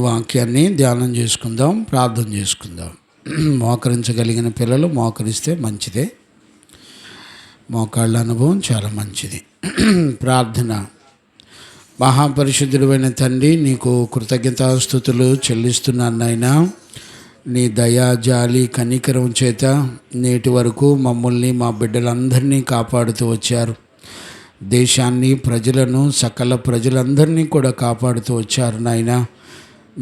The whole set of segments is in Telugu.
వాక్యాన్ని ధ్యానం చేసుకుందాం, ప్రార్థన చేసుకుందాం. మోకరించగలిగిన పిల్లలు మోకరిస్తే మంచిదే. మోకాళ్ళ అనుభవం చాలా మంచిది. ప్రార్థన. మహాపరిశుద్ధుడైన తండ్రి, నీకు కృతజ్ఞతాస్తుతులు చెల్లిస్తున్నాను నాయనా. నీ దయా, జాలి, కనికరం చేత నేటి వరకు మమ్మల్ని, మా బిడ్డలందరినీ కాపాడుతూ వచ్చారు. దేశాన్ని, ప్రజలను, సకల ప్రజలందరినీ కూడా కాపాడుతూ వచ్చారు నాయనా.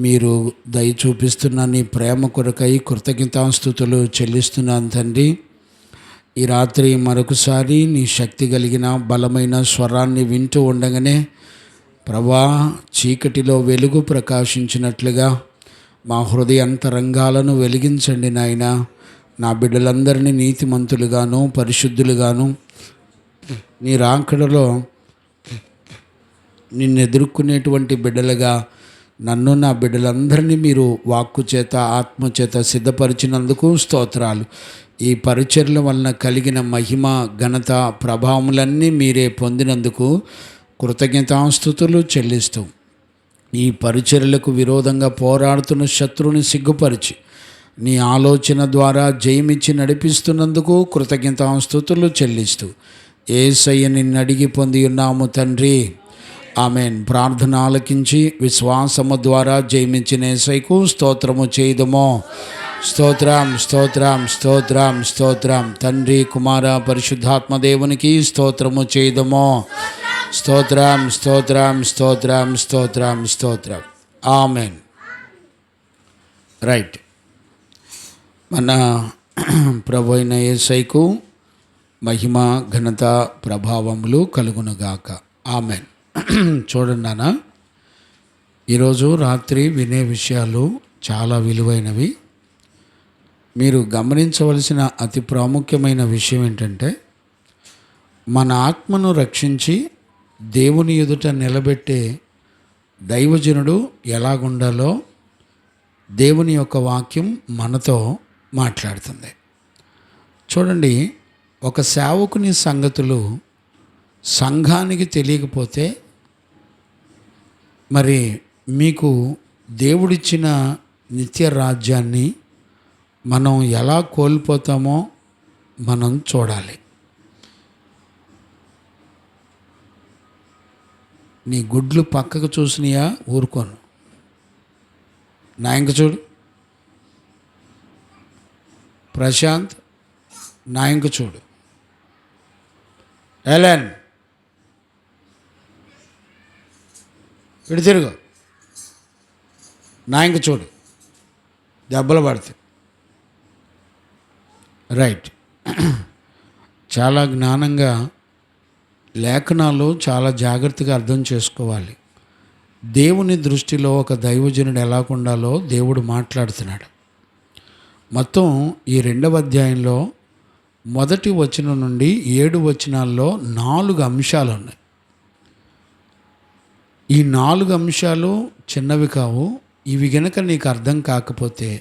మీరు దయ చూపిస్తున్న నీ ప్రేమ కొరకై కృతజ్ఞతాస్తుతులు చెల్లిస్తున్నాను తండ్రి. ఈ రాత్రి మరొకసారి నీ శక్తి కలిగిన బలమైన స్వరాన్ని వింటూ ఉండగానే ప్రభా, చీకటిలో వెలుగు ప్రకాశించినట్లుగా మా హృదయాంతరంగాలను వెలిగించండి నాయనా. నా బిడ్డలందరినీ నీతిమంతులుగాను, పరిశుద్ధులుగాను, నీ రాకడలో నిన్ను ఎదుర్కొనేటువంటి బిడ్డలుగా నన్ను, నా బిడ్డలందరినీ మీరు వాక్కు చేత, ఆత్మ చేత సిద్ధపరిచినందుకు స్తోత్రాలు. ఈ పరిచర్ల వలన కలిగిన మహిమ, ఘనత, ప్రభావములన్నీ మీరే పొందినందుకు కృతజ్ఞతాస్తుతులు చెల్లిస్తూ, ఈ పరిచర్లకు విరోధంగా పోరాడుతున్న శత్రువుని సిగ్గుపరిచి నీ ఆలోచన ద్వారా జయమిచ్చి నడిపిస్తున్నందుకు కృతజ్ఞతాస్తుతులు చెల్లిస్తూ యేసయ్య నిన్ను అడిగి పొంది ఉన్నాము తండ్రి, ఆమెన్. ప్రార్థన ఆలకించి విశ్వాసము ద్వారా జయమించిన యేసయ్యకు స్తోత్రము చేయుదము. స్తోత్రం, స్తోత్రం, స్తోత్రం, స్తోత్రం. తండ్రి, కుమార, పరిశుద్ధాత్మ దేవునికి స్తోత్రము చేయుదము. స్తోత్రం, స్తోత్రం, స్తోత్రం, స్తోత్రం, స్తోత్రం. ఆమెన్. రైట్. మన ప్రభు అయిన యేసయ్యకు మహిమ, ఘనత, ప్రభావములు కలుగునుగాక. ఆమెన్. చూడండి నాన్న, ఈరోజు రాత్రి వినే విషయాలు చాలా విలువైనవి. మీరు గమనించవలసిన అతి ప్రాముఖ్యమైన విషయం ఏంటంటే, మన ఆత్మను రక్షించి దేవుని ఎదుట నిలబెట్టే దైవజనుడు ఎలాగుండాలో దేవుని యొక్క వాక్యం మనతో మాట్లాడుతుంది. చూడండి, ఒక సేవకుని సంగతులు సంఘానికి తెలియకపోతే మరి మీకు దేవుడిచ్చిన నిత్య రాజ్యాన్ని మనం ఎలా కోల్పోతామో మనం చూడాలి. నీ గుడ్లు పక్కకు చూసినాయా? ఊరుకోను. నా ఇంక చూడు. ప్రశాంత్, నా ఇంక చూడు. ఎలెన్, ఇటు తిరుగు. నా ఇంక చూడు. దెబ్బలు పడతాయి. రైట్. చాలా జ్ఞానంగా లేఖనాలు చాలా జాగ్రత్తగా అర్థం చేసుకోవాలి. దేవుని దృష్టిలో ఒక దైవజనుడు ఎలా ఉండాలో దేవుడు మాట్లాడుతున్నాడు. మొత్తం ఈ 2వ అధ్యాయంలో 1 వచనం నుండి 7 వచనాల్లో 4 అంశాలు ఉన్నాయి. ఈ 4 అంశాలు చిన్నవి కావు. ఇవి గనక నీకు అర్థం కాకపోతే,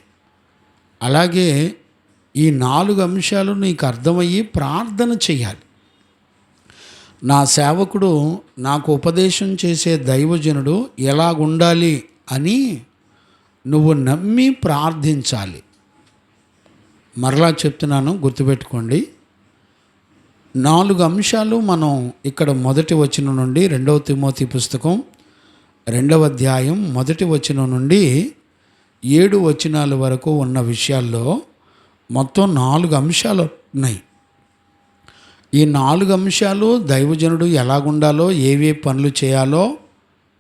అలాగే ఈ 4 అంశాలు నీకు అర్థమయ్యి ప్రార్థన చేయాలి. నా సేవకుడు, నాకు ఉపదేశం చేసే దైవజనుడు ఎలాగుండాలి అని నువ్వు నమ్మి ప్రార్థించాలి. మరలా చెప్తున్నాను, గుర్తుపెట్టుకోండి. 4 అంశాలు మనం ఇక్కడ 1 వచనం నుండి 2వ తిమోతి పుస్తకం 2వ అధ్యాయం 1 వచనం నుండి 7 వచనాల వరకు ఉన్న విషయాల్లో మొత్తం 4 అంశాలు ఉన్నాయి. ఈ 4 అంశాలు దైవజనుడు ఎలాగుండాలో, ఏవే పనులు చేయాలో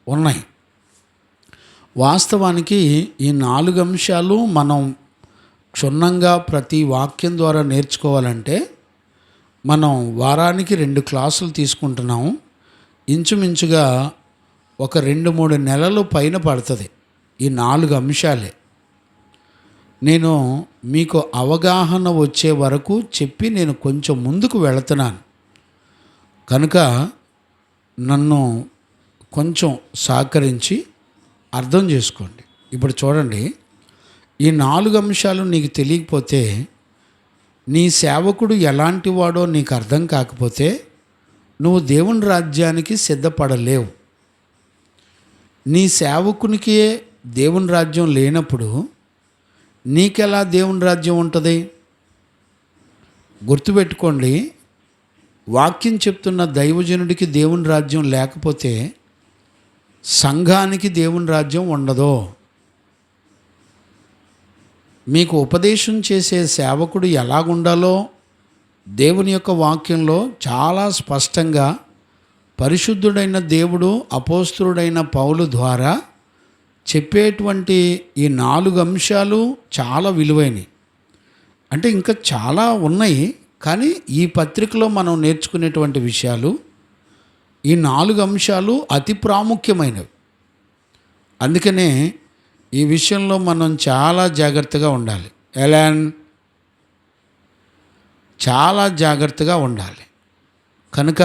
ఉన్నాయి. వాస్తవానికి ఈ 4 అంశాలు మనం క్షుణ్ణంగా ప్రతి వాక్యం ద్వారా నేర్చుకోవాలంటే మనం వారానికి 2 క్లాసులు తీసుకుంటున్నాం. ఇంచుమించుగా ఒక 2-3 నెలలు పైన పడుతుంది ఈ 4 అంశాలే. నేను మీకు అవగాహన వచ్చే వరకు చెప్పి నేను కొంచెం ముందుకు వెళుతున్నాను కనుక నన్ను కొంచెం సహకరించి అర్థం చేసుకోండి. ఇప్పుడు చూడండి, ఈ 4 అంశాలు నీకు తెలియకపోతే, నీ సేవకుడు ఎలాంటి వాడో నీకు అర్థం కాకపోతే నువ్వు దేవుని రాజ్యానికి సిద్ధపడలేవు. నీ సేవకునికే దేవుని రాజ్యం లేనప్పుడు నీకెలా దేవుని రాజ్యం ఉంటుంది? గుర్తుపెట్టుకోండి, వాక్యం చెప్తున్న దైవజనుడికి దేవుని రాజ్యం లేకపోతే సంఘానికి దేవుని రాజ్యం ఉండదు. మీకు ఉపదేశం చేసే సేవకుడు ఎలాగుండాలో దేవుని యొక్క వాక్యంలో చాలా స్పష్టంగా పరిశుద్ధుడైన దేవుడు అపోస్తలుడైన పౌలు ద్వారా చెప్పేటువంటి ఈ 4 అంశాలు చాలా విలువైనవి. అంటే ఇంకా చాలా ఉన్నాయి, కానీ ఈ పత్రికలో మనం నేర్చుకునేటువంటి విషయాలు ఈ 4 అంశాలు అతి ప్రాముఖ్యమైనవి. అందుకనే ఈ విషయంలో మనం చాలా జాగ్రత్తగా ఉండాలి. చాలా జాగ్రత్తగా ఉండాలి. కనుక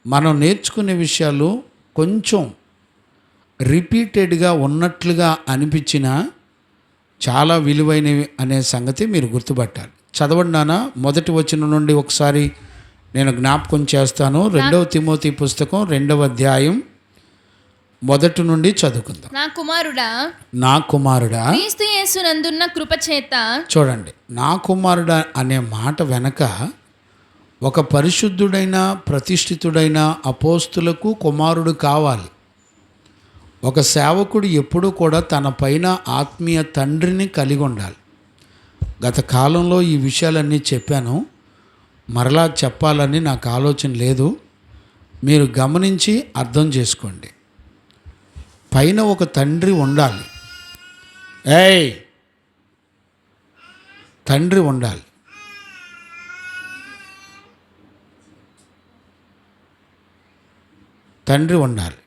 మనం నేర్చుకునే విషయాలు కొంచెం రిపీటెడ్గా ఉన్నట్లుగా అనిపించినా చాలా విలువైనవి అనే సంగతి మీరు గుర్తుపట్టాలి. చదవండి నాన్న, మొదటి వచనం నుండి ఒకసారి నేను జ్ఞాపకం చేస్తాను. 2 తిమోతి పుస్తకం 2వ అధ్యాయం మొదటి నుండి చదువుకుందాం. నా కుమారుడా క్రీస్తు యేసునందున్న కృపచేత. చూడండి, నా కుమారుడా అనే మాట వెనక ఒక పరిశుద్ధుడైన ప్రతిష్ఠితుడైన అపోస్తులకు కుమారుడు కావాలి. ఒక సేవకుడు ఎప్పుడూ కూడా తన పైన ఆత్మీయ తండ్రిని కలిగి ఉండాలి. గత కాలంలో ఈ విషయాలన్నీ చెప్పాను, మరలా చెప్పాలని నాకు ఆలోచన లేదు. మీరు గమనించి అర్థం చేసుకోండి. పైన ఒక తండ్రి ఉండాలి. తండ్రి ఉండాలి. తండ్రి ఉండాలి.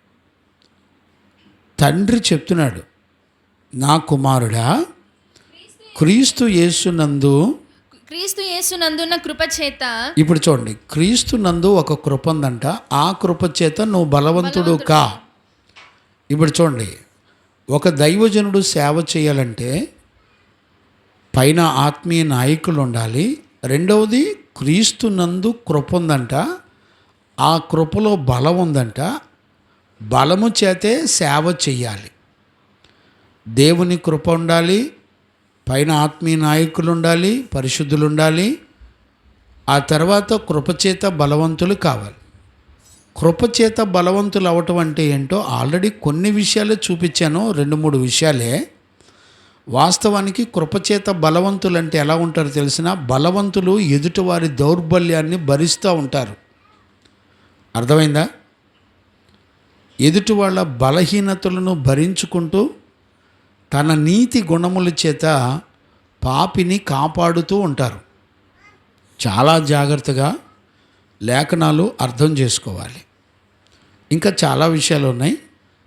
తండ్రి చెప్తున్నాడు, నా కుమారుడా క్రీస్తు యేసునందున్న కృపచేత. ఇప్పుడు చూడండి, క్రీస్తు నందు ఒక కృప ఉందంట. ఆ కృప చేత నువ్వు బలవంతుడు కా. ఇప్పుడు చూడండి, ఒక దైవజనుడు సేవ చేయాలంటే పైన ఆత్మీయ నాయకులు ఉండాలి. రెండవది, క్రీస్తు నందు కృప ఉందంట. ఆ కృపలో బలం ఉందంట. బలము చేతే సేవ చెయ్యాలి. దేవుని కృప ఉండాలి, పైన ఆత్మీయ నాయకులు ఉండాలి, పరిశుద్ధులు ఉండాలి. ఆ తర్వాత కృపచేత బలవంతులు కావాలి. కృపచేత బలవంతులు అవటం అంటే ఏంటో ఆల్రెడీ కొన్ని విషయాలే చూపించాను, 2-3 విషయాలే. వాస్తవానికి కృపచేత బలవంతులు అంటే ఎలా ఉంటారో తెలిసిన, బలవంతులు ఎదుటివారి దౌర్బల్యాన్ని భరిస్తూ ఉంటారు. అర్థమైందా? ఎదుటి వాళ్ళ బలహీనతలను భరించుకుంటూ తన నీతి గుణముల చేత పాపిని కాపాడుతూ ఉంటారు. చాలా జాగ్రత్తగా లేఖనాలు అర్థం చేసుకోవాలి. ఇంకా చాలా విషయాలు ఉన్నాయి,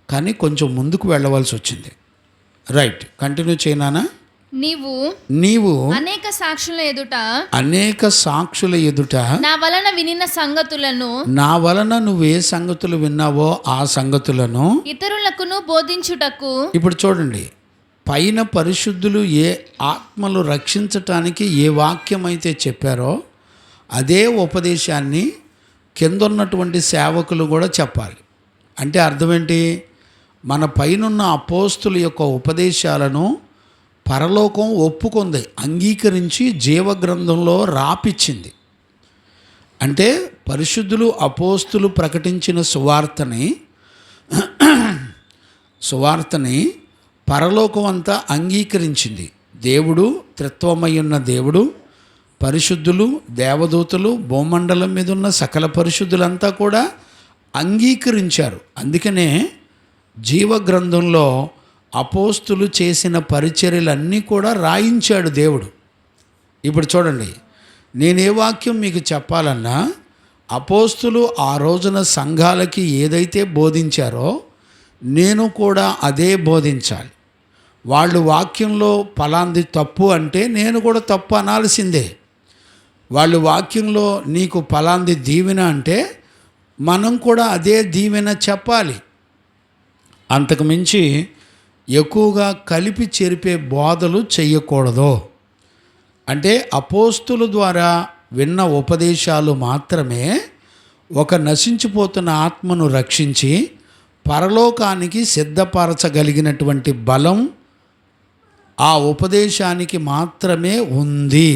కానీ కొంచెం ముందుకు వెళ్ళవలసి వచ్చింది. రైట్, కంటిన్యూ చేయనా? నీవు అనేక సాక్షుల ఎదుట నా వలన వినిన సంగతులను, నా వలన నువ్వే సంగతులు విన్నావో ఆ సంగతులను ఇతరులకును బోధించుటకు. ఇప్పుడు చూడండి, పైన పరిశుద్ధులు ఏ ఆత్మలు రక్షించటానికి ఏ వాక్యం అయితే చెప్పారో అదే ఉపదేశాన్ని కిందన్నటువంటి సేవకులు కూడా చెప్పాలి. అంటే అర్థం ఏంటి? మన పైనున్న అపోస్తుల యొక్క ఉపదేశాలను పరలోకం ఒప్పుకుంది, అంగీకరించి జీవగ్రంథంలో రాపిచ్చింది. అంటే పరిశుద్ధులు అపోస్తులు ప్రకటించిన సువార్తని పరలోకం అంతా అంగీకరించింది. దేవుడు, త్రిత్వమయ్యున్న దేవుడు, పరిశుద్ధులు, దేవదూతలు, భూమండలం మీద ఉన్న సకల పరిశుద్ధులంతా కూడా అంగీకరించారు. అందుకనే జీవగ్రంథంలో అపోస్తులు చేసిన పరిచర్యలన్నీ కూడా రాయించాడు దేవుడు. ఇప్పుడు చూడండి, నేనే వాక్యం మీకు చెప్పాలన్నా అపోస్తులు ఆ రోజున సంఘాలకి ఏదైతే బోధించారో నేను కూడా అదే బోధించాలి. వాళ్ళు వాక్యంలో ఫలాంది తప్పు అంటే నేను కూడా తప్పు అనాల్సిందే. వాళ్ళు వాక్యంలో నీకు ఫలాంది దీవెన అంటే మనం కూడా అదే దీవెన చెప్పాలి. అంతకుమించి ఎక్కువగా కలిపి చెరిపే బోధలు చెయ్యకూడదు. అంటే అపోస్తుల ద్వారా విన్న ఉపదేశాలు మాత్రమే ఒక నశించిపోతున్న ఆత్మను రక్షించి పరలోకానికి సిద్ధపరచగలిగినటువంటి బలం ఆ ఉపదేశానికి మాత్రమే ఉంది.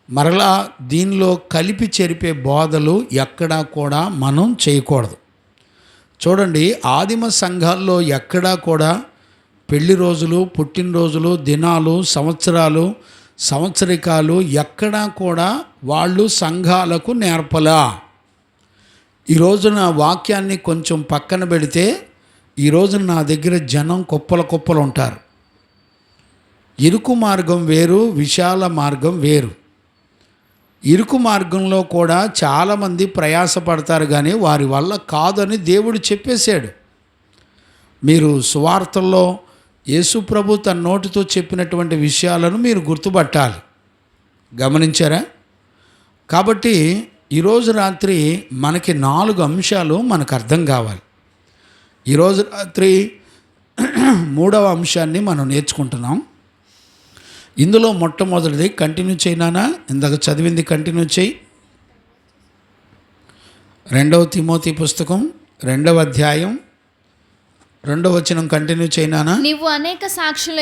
మరలా దీనిలో కలిపి చెరిపే బోధలు ఎక్కడా కూడా మనం చేయకూడదు. చూడండి, ఆదిమ సంఘాల్లో ఎక్కడా కూడా పెళ్లి రోజులు, పుట్టినరోజులు, దినాలు, సంవత్సరాలు, సంవత్సరికాలు ఎక్కడా కూడా వాళ్ళు సంఘాలకు నేర్పలా. ఈ రోజున వాక్యాన్ని కొంచెం పక్కన పెడితే ఈ రోజున నా దగ్గర జనం కుప్పలు ఉంటారు. ఇరుకు మార్గం వేరు, విశాల మార్గం వేరు. ఇరుకు మార్గంలో కూడా చాలామంది ప్రయాసపడతారు, కానీ వారి వల్ల కాదని దేవుడు చెప్పేశాడు. మీరు సువార్తల్లో యేసు ప్రభు తన నోటితో చెప్పినటువంటి విషయాలను మీరు గుర్తుపట్టాలి. గమనించారా? కాబట్టి ఈరోజు రాత్రి మనకి 4 అంశాలు మనకు అర్థం కావాలి. ఈరోజు రాత్రి 3వ అంశాన్ని మనం నేర్చుకుంటున్నాం. ఇందులో మొట్టమొదటిది కంటిన్యూ చేయనా? ఇందాక చదివింది కంటిన్యూ చేయి. 2వ తిమోతి పుస్తకం 2వ అధ్యాయం 2వ వచనం కంటిన్యూ చేయనా? నీవు అనేక సాక్షుల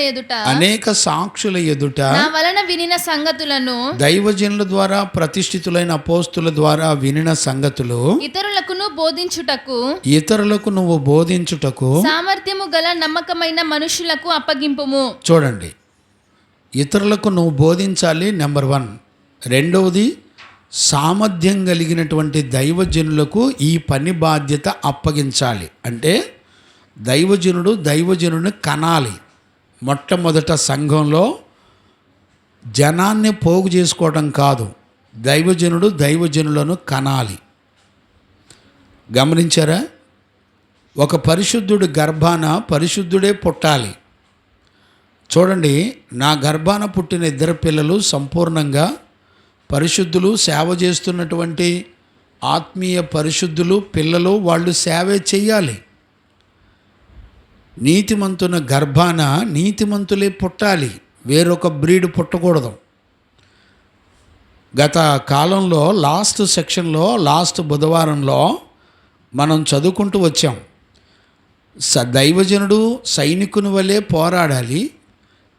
ఎదుట నా వలన వినిన సంగతులను, దైవజనుల ద్వారా ప్రతిష్ఠితులైన అపోస్తుల ద్వారా వినిన సంగతులు ఇతరులకు నువ్వు బోధించుటకు సామర్థ్యము గల నమ్మకమైన మనుషులకు అప్పగింపుము. చూడండి, ఇతరులకు నువ్వు బోధించాలి, నెంబర్ 1. రెండవది, సామర్థ్యం కలిగినటువంటి దైవజనులకు ఈ పని బాధ్యత అప్పగించాలి. అంటే దైవజనుడిని కనాలి. మొట్టమొదట సంఘంలో జనాన్ని పోగు చేసుకోవడం కాదు, దైవజనులను కనాలి. గమనించారా? ఒక పరిశుద్ధుడి గర్భాన పరిశుద్ధుడే పుట్టాలి. చూడండి, నా గర్భాన పుట్టిన 2 పిల్లలు సంపూర్ణంగా పరిశుద్ధులు, సేవ చేస్తున్నటువంటి ఆత్మీయ పరిశుద్ధులు పిల్లలు. వాళ్ళు సేవే చెయ్యాలి. నీతిమంతున గర్భాన నీతిమంతులే పుట్టాలి, వేరొక బ్రీడ్ పుట్టకూడదు. గత కాలంలో లాస్ట్ సెక్షన్లో, లాస్ట్ బుధవారంలో మనం చదువుకుంటూ వచ్చాం. దైవజనుడు సైనికుని వలె పోరాడాలి.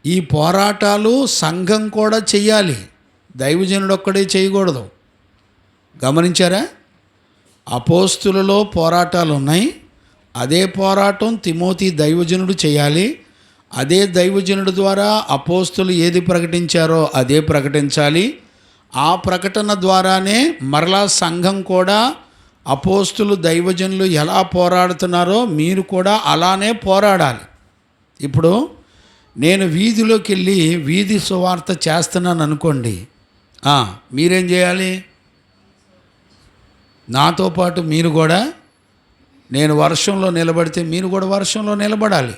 ఈ పోరాటాలు సంఘం కూడా చెయ్యాలి, దైవజనుడు ఒక్కడే చేయకూడదు. గమనించారా? అపోస్తులలో పోరాటాలు ఉన్నాయి. అదే పోరాటం తిమోతి దైవజనుడు చేయాలి. అదే దైవజనుడు ద్వారా అపోస్తులు ఏది ప్రకటించారో అదే ప్రకటించాలి. ఆ ప్రకటన ద్వారానే మరలా సంఘం కూడా అపోస్తులు దైవజనులు ఎలా పోరాడుతున్నారో మీరు కూడా అలానే పోరాడాలి. ఇప్పుడు నేను వీధిలోకి వెళ్ళి వీధి సువార్త చేస్తున్నాను అనుకోండి, మీరేం చేయాలి? నాతో పాటు మీరు కూడా, నేను వర్షంలో నిలబడితే మీరు కూడా వర్షంలో నిలబడాలి.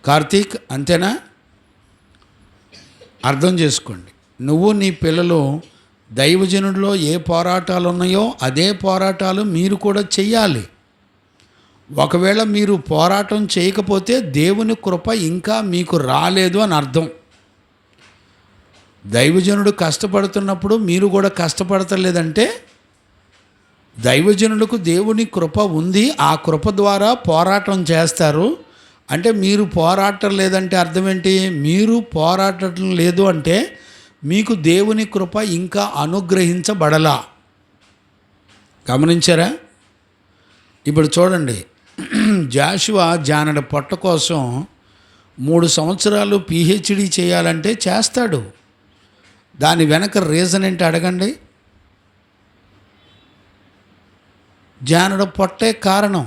కార్తీక్, అంతేనా? అర్థం చేసుకోండి. నువ్వు నీ పిల్లలు దైవజనుడిలో ఏ పోరాటాలు ఉన్నాయో అదే పోరాటాలు మీరు కూడా చెయ్యాలి. ఒకవేళ మీరు పోరాటం చేయకపోతే దేవుని కృప ఇంకా మీకు రాలేదు అని అర్థం. దైవజనుడు కష్టపడుతున్నప్పుడు మీరు కూడా కష్టపడతలేదంటే దైవజనులకు దేవుని కృప ఉంది, ఆ కృప ద్వారా పోరాటం చేస్తారు. అంటే మీరు పోరాటం లేదంటే అర్థం ఏంటి? మీరు పోరాటం లేదు అంటే మీకు దేవుని కృప ఇంకా అనుగ్రహించబడలా. గమనించారా? ఇప్పుడు చూడండి, జాషువా జానడ పొట్ట కోసం 3 సంవత్సరాలు PhD చేయాలంటే చేస్తాడు. దాని వెనక రీజన్ ఏంటి అడగండి. జానడ పొట్టే కారణం.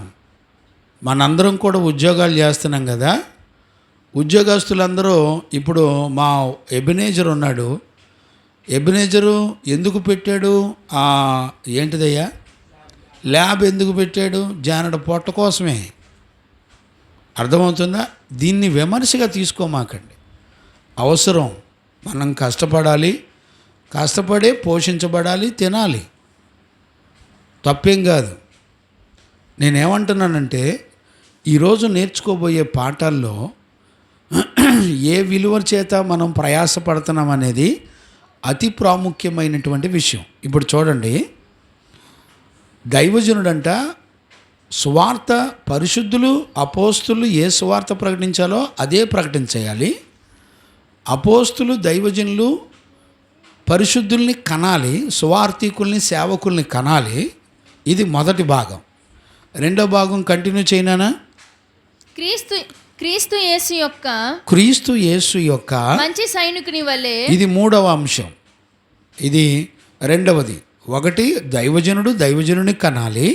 మనందరం కూడా ఉద్యోగాలు చేస్తున్నాం కదా. ఉద్యోగస్తులందరూ ఇప్పుడు మా ఎబినేజర్ ఉన్నాడు. ఎబినేజరు ఎందుకు పెట్టాడు? ఏంటిదయ్యా, ల్యాబ్ ఎందుకు పెట్టాడు? జానడ పొట్ట కోసమే. అర్థమవుతుందా? దీన్ని విమర్శగా తీసుకోమాకండి. అవసరం, మనం కష్టపడాలి, కష్టపడే పోషించబడాలి, తినాలి, తప్పేం కాదు. నేనేమంటున్నానంటే ఈరోజు నేర్చుకోబోయే పాఠాల్లో ఏ విలువ చేత మనం ప్రయాసపడుతున్నాం అనేది అతి ప్రాముఖ్యమైనటువంటి విషయం. ఇప్పుడు చూడండి, దైవజనుడంట సువార్త పరిశుద్ధులు అపోస్తులు ఏ సువార్త ప్రకటించాలో అదే ప్రకటించేయాలి. అపోస్తులు దైవజనులు పరిశుద్ధుల్ని కనాలి, సువార్థికుల్ని సేవకుల్ని కనాలి. ఇది మొదటి భాగం. రెండో భాగం కంటిన్యూ చేయనా? క్రీస్తు యేసు యొక్క మంచి సైనికుని వలె. ఇది మూడవ అంశం. ఇది రెండవది. ఒకటి దైవజనుని కనాలి.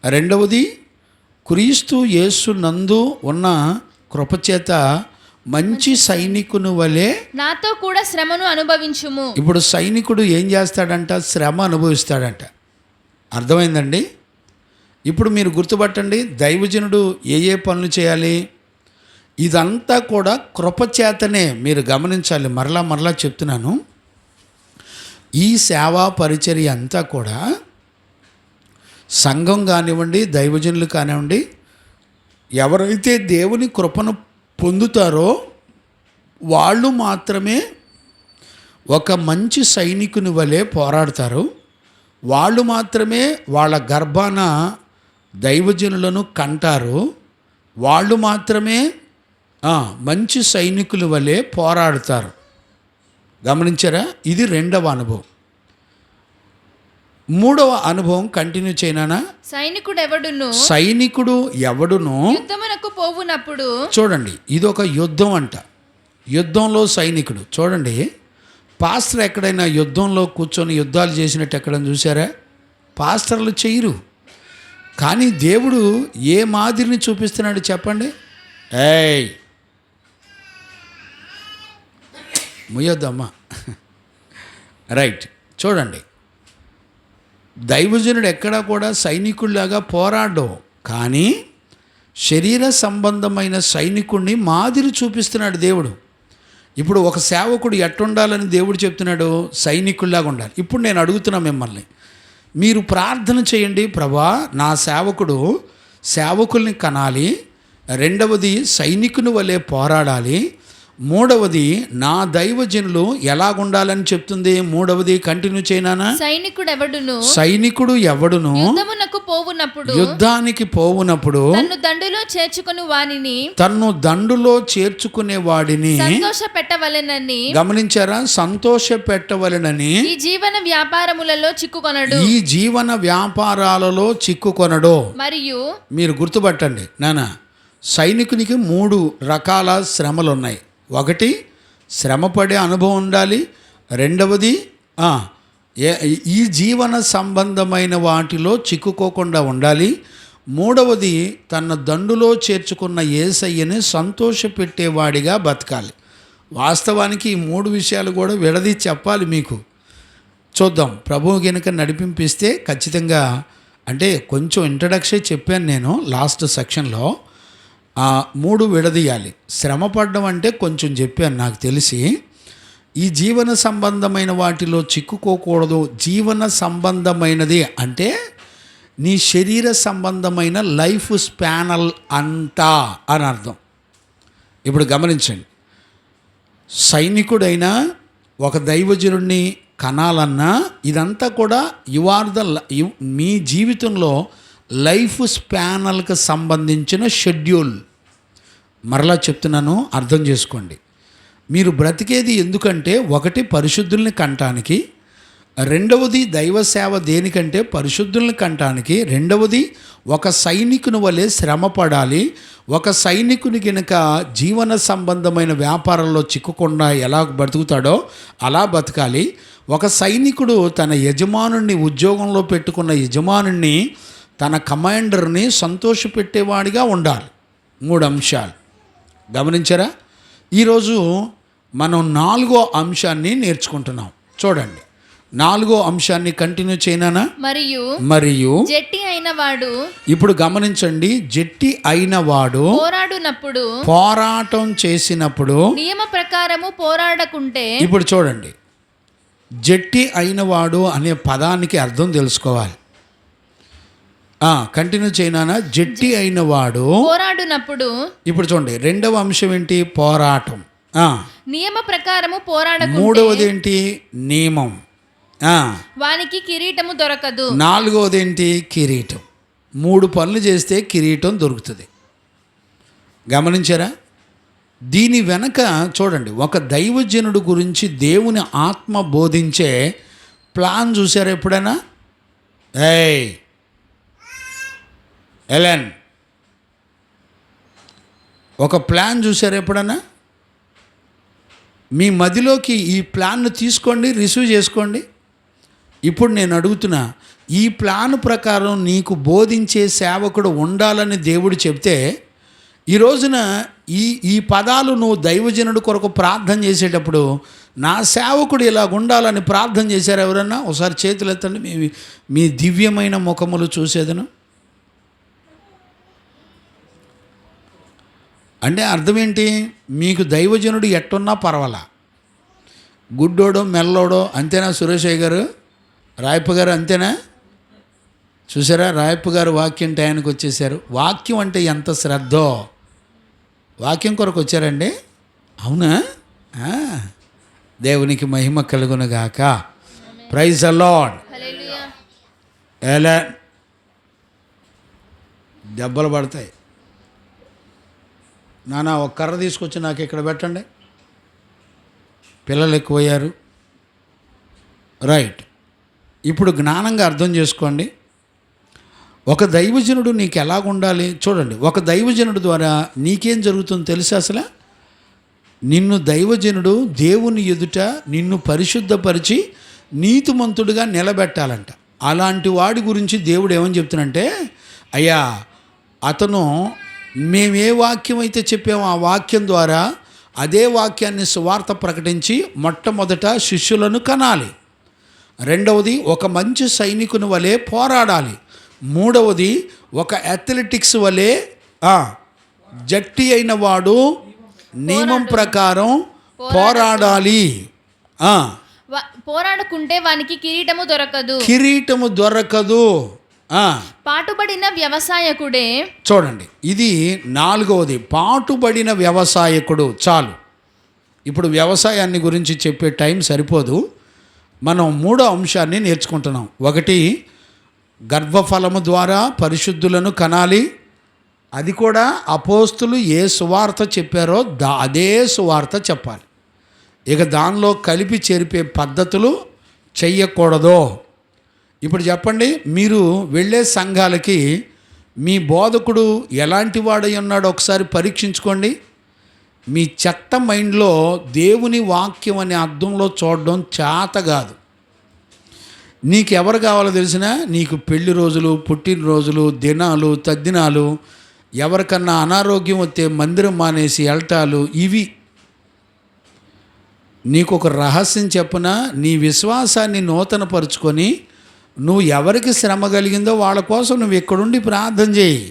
రెండవది క్రీస్తు యేసు నందు ఉన్న కృపచేత మంచి సైనికుని వలె నాతో కూడా శ్రమను అనుభవించుము. ఇప్పుడు సైనికుడు ఏం చేస్తాడంట? శ్రమ అనుభవిస్తాడంట. అర్థమైందండి? ఇప్పుడు మీరు గుర్తుపట్టండి, దైవజనుడు ఏ పనులు చేయాలి? ఇదంతా కూడా కృపచేతనే. మీరు గమనించాలి, మరలా చెప్తున్నాను. ఈ సేవా పరిచర్య అంతా కూడా సంఘం కానివ్వండి, దైవజనులు కానివ్వండి, ఎవరైతే దేవుని కృపను పొందుతారో వాళ్ళు మాత్రమే ఒక మంచి సైనికుని వలె పోరాడతారు. వాళ్ళు మాత్రమే వాళ్ళ గర్భాన దైవజనులను కంటారు. వాళ్ళు మాత్రమే మంచి సైనికుల వలె పోరాడతారు. గమనించారా? ఇది రెండవ అనుభవం. మూడవ అనుభవం కంటిన్యూ చేయనా? సైనికుడు ఎవడును యుద్ధమునకు పోవునప్పుడు. చూడండి, ఇది ఒక యుద్ధం అంట. యుద్ధంలో సైనికుడు. చూడండి, పాస్టర్ ఎక్కడైనా యుద్ధంలో కూర్చొని యుద్ధాలు చేసినట్టు ఎక్కడైనా చూసారా? పాస్టర్లు చేయరు. కానీ దేవుడు ఏ మాదిరిని చూపిస్తున్నాడు చెప్పండి. ముయ్యొద్దమ్మా. రైట్. చూడండి, దైవజనుడు ఎక్కడా కూడా సైనికుల్లాగా పోరాడడం, కానీ శరీర సంబంధమైన సైనికుడిని మాదిరి చూపిస్తున్నాడు దేవుడు. ఇప్పుడు ఒక సేవకుడు ఎట్టుండాలని దేవుడు చెప్తున్నాడు? సైనికుల్లాగా ఉండాలి. ఇప్పుడు నేను అడుగుతున్నా మిమ్మల్ని, మీరు ప్రార్థన చేయండి, ప్రభా నా సేవకుల్ని కనాలి. రెండవది సైనికుని వలె పోరాడాలి. మూడవది నా దైవజనులు ఎలాగుండాలని చెప్తుంది. మూడవది కంటిన్యూ చేయనా? సైనికుడు ఎవడును యుద్ధానికి పోవునప్పుడు తన్ను దండులో చేర్చుకునే వాడిని సంతోషపెట్టవలెనని. గమనించారా? సంతోషపెట్టవలెనని. ఈ జీవన వ్యాపారాలలో చిక్కుకొనడు. మరియు మీరు గుర్తుపట్టండి నాన్న, సైనికునికి 3 రకాల శ్రమలు ఉన్నాయి. ఒకటి, శ్రమపడే అనుభవం ఉండాలి. రెండవది, ఈ జీవన సంబంధమైన వాటిలో చిక్కుకోకుండా ఉండాలి. మూడవది, తన దండులో చేర్చుకున్న యేసయ్యని సంతోషపెట్టేవాడిగా బతకాలి. వాస్తవానికి ఈ 3 విషయాలు కూడా విడదీ చెప్పాలి మీకు. చూద్దాం, ప్రభువు గనుక నడిపింపిస్తే ఖచ్చితంగా. అంటే కొంచెం ఇంట్రడక్షన్ చెప్పాను నేను లాస్ట్ సెక్షన్లో. 3 విడదీయాలి. శ్రమపడడం అంటే కొంచెం చెప్పాను నాకు తెలిసి. ఈ జీవన సంబంధమైన వాటిలో చిక్కుకోకూడదు. జీవన సంబంధమైనది అంటే నీ శరీర సంబంధమైన లైఫ్ స్పానల్ అంతా అని అర్థం. ఇప్పుడు గమనించండి, సైనికుడైనా ఒక దైవజనుడిని కనాలన్నా ఇదంతా కూడా మీ జీవితంలో లైఫ్ స్పానల్కి సంబంధించిన షెడ్యూల్. మరలా చెప్తున్నాను, అర్థం చేసుకోండి. మీరు బ్రతికేది ఎందుకంటే, ఒకటి పరిశుద్ధుల్ని కంటానికి, రెండవది దైవ సేవ దేనికంటే పరిశుద్ధుల్ని కంటానికి, రెండవది ఒక సైనికుని వలె శ్రమ పడాలి. ఒక సైనికుని కనుక జీవన సంబంధమైన వ్యాపారంలో చిక్కకుండా ఎలా బ్రతుకుతాడో అలా బతకాలి. ఒక సైనికుడు తన యజమానుణ్ణి, ఉద్యోగంలో పెట్టుకున్న యజమానుణ్ణి, తన కమాండర్ని సంతోషపెట్టేవాడిగా ఉండాలి. 3 అంశాలు గమనించారా? ఈరోజు మనం 4వ అంశాన్ని నేర్చుకుంటున్నాం. చూడండి, 4వ అంశాన్ని కంటిన్యూ చేయనా? మరియు జట్టి అయిన వాడు. ఇప్పుడు గమనించండి, జట్టి అయిన వాడు పోరాటం చేసినప్పుడు నియమ ప్రకారము పోరాడకుంటే. ఇప్పుడు చూడండి, జట్టి అయిన వాడు అనే పదానికి అర్థం తెలుసుకోవాలి. కంటిన్యూ చేయనా? జట్టి అయిన వాడు పోరాడునప్పుడు. ఇప్పుడు చూడండి, రెండవ అంశం ఏంటి? పోరాటం. నియమ ప్రకారము పోరాడకుంటే. మూడవది ఏంటి? నియమం. వానికి కిరీటము దొరకదు. నాలుగవది ఏంటి? కిరీటం. 3 పనులు చేస్తే కిరీటం దొరుకుతుంది. గమనించారా? దీని వెనక చూడండి, ఒక దైవజనుడు గురించి దేవుని ఆత్మ బోధించే ప్లాన్ చూసారా ఎప్పుడైనా? ఎలెన్, ఒక ప్లాన్ చూసారా ఎప్పుడైనా? మీ మదిలోకి ఈ ప్లాన్ను తీసుకోండి, రిసీవ్ చేసుకోండి. ఇప్పుడు నేను అడుగుతున్నా, ఈ ప్లాన్ ప్రకారం నీకు బోధించే సేవకుడు ఉండాలని దేవుడు చెప్తే, ఈ రోజున ఈ పదాలు నువ్వు దైవజనుడు కొరకు ప్రార్థన చేసేటప్పుడు, నా సేవకుడు ఇలా ఉండాలని ప్రార్థన చేశారు ఎవరన్నా? ఒకసారి చేతులు ఎత్తండి, మీ దివ్యమైన ముఖములు చూసేదను. అంటే అర్థం ఏంటి? మీకు దైవజనుడు ఎట్టున్నా పర్వాలా, గుడ్డోడో మెల్లోడో అంతేనా? సురేషయ్య గారు, రాయప్ప గారు అంతేనా? చూసారా, రాయప్ప గారు వాక్యం టయానికి వచ్చేసారు. వాక్యం అంటే ఎంత శ్రద్ధో, వాక్యం కొరకు వచ్చారండి. అవునా? దేవునికి మహిమ కలుగునుగాక. Praise the Lord. ఎలా దెబ్బలు పడతాయి నాన్న, ఒక కర్ర తీసుకొచ్చి నాకు ఇక్కడ పెట్టండి. పిల్లలు ఎక్కువయ్యారు. రైట్. ఇప్పుడు జ్ఞానంగా అర్థం చేసుకోండి. ఒక దైవజనుడు నీకు ఎలాగ ఉండాలి చూడండి. ఒక దైవజనుడు ద్వారా నీకేం జరుగుతుందో తెలుసా? అసలు నిన్ను దైవజనుడు దేవుని ఎదుట నిన్ను పరిశుద్ధపరిచి నీతిమంతుడిగా నిలబెట్టాలంట. అలాంటి వాడి గురించి దేవుడు ఏమని చెప్తున్నాడంటే, అయ్యా అతను మేము ఏ వాక్యం అయితే చెప్పామో ఆ వాక్యం ద్వారా అదే వాక్యాన్ని సువార్త ప్రకటించి మొట్టమొదట శిష్యులను కనాలి. రెండవది, ఒక మంచి సైనికుని వలె పోరాడాలి. మూడవది, ఒక అథ్లెటిక్స్ వలె జట్టి అయిన వాడు నియమం ప్రకారం పోరాడాలి. పోరాడుకుంటే వానికి కిరీటము దొరకదు. పాటుబడిన వ్యవసాయకుడే. చూడండి, ఇది 4వది, పాటుబడిన వ్యవసాయకుడు. చాలు, ఇప్పుడు వ్యవసాయాన్ని గురించి చెప్పే టైం సరిపోదు. మనం 3వ అంశాన్ని నేర్చుకుంటున్నాం. 1, గర్భఫలము ద్వారా పరిశుద్ధులను కనాలి. అది కూడా అపోస్తులు ఏ సువార్త చెప్పారో అదే సువార్త చెప్పాలి. ఇక దానిలో కలిపి చేర్పే పద్ధతులు చెయ్యకూడదు. ఇప్పుడు చెప్పండి, మీరు వెళ్ళే సంఘాలకి మీ బోధకుడు ఎలాంటి వాడై ఉన్నాడో ఒకసారి పరీక్షించుకోండి. మీ చెత్త మైండ్లో దేవుని వాక్యం అనే అర్థంలో చూడడం చేత కాదు. నీకెవరు కావాలో తెలిసినా, నీకు పెళ్లి రోజులు, పుట్టినరోజులు, దినాలు, తద్దినాలు, ఎవరికన్నా అనారోగ్యం వస్తే మందిరం మానేసి వెళ్ళటాలు, ఇవి. నీకు ఒక రహస్యం చెప్పనా, నీ విశ్వాసాన్ని నూతనపరుచుకొని నువ్వు ఎవరికి శ్రమ కలిగిందో వాళ్ళ కోసం నువ్వు ఎక్కడుండి ప్రార్థన చేయి.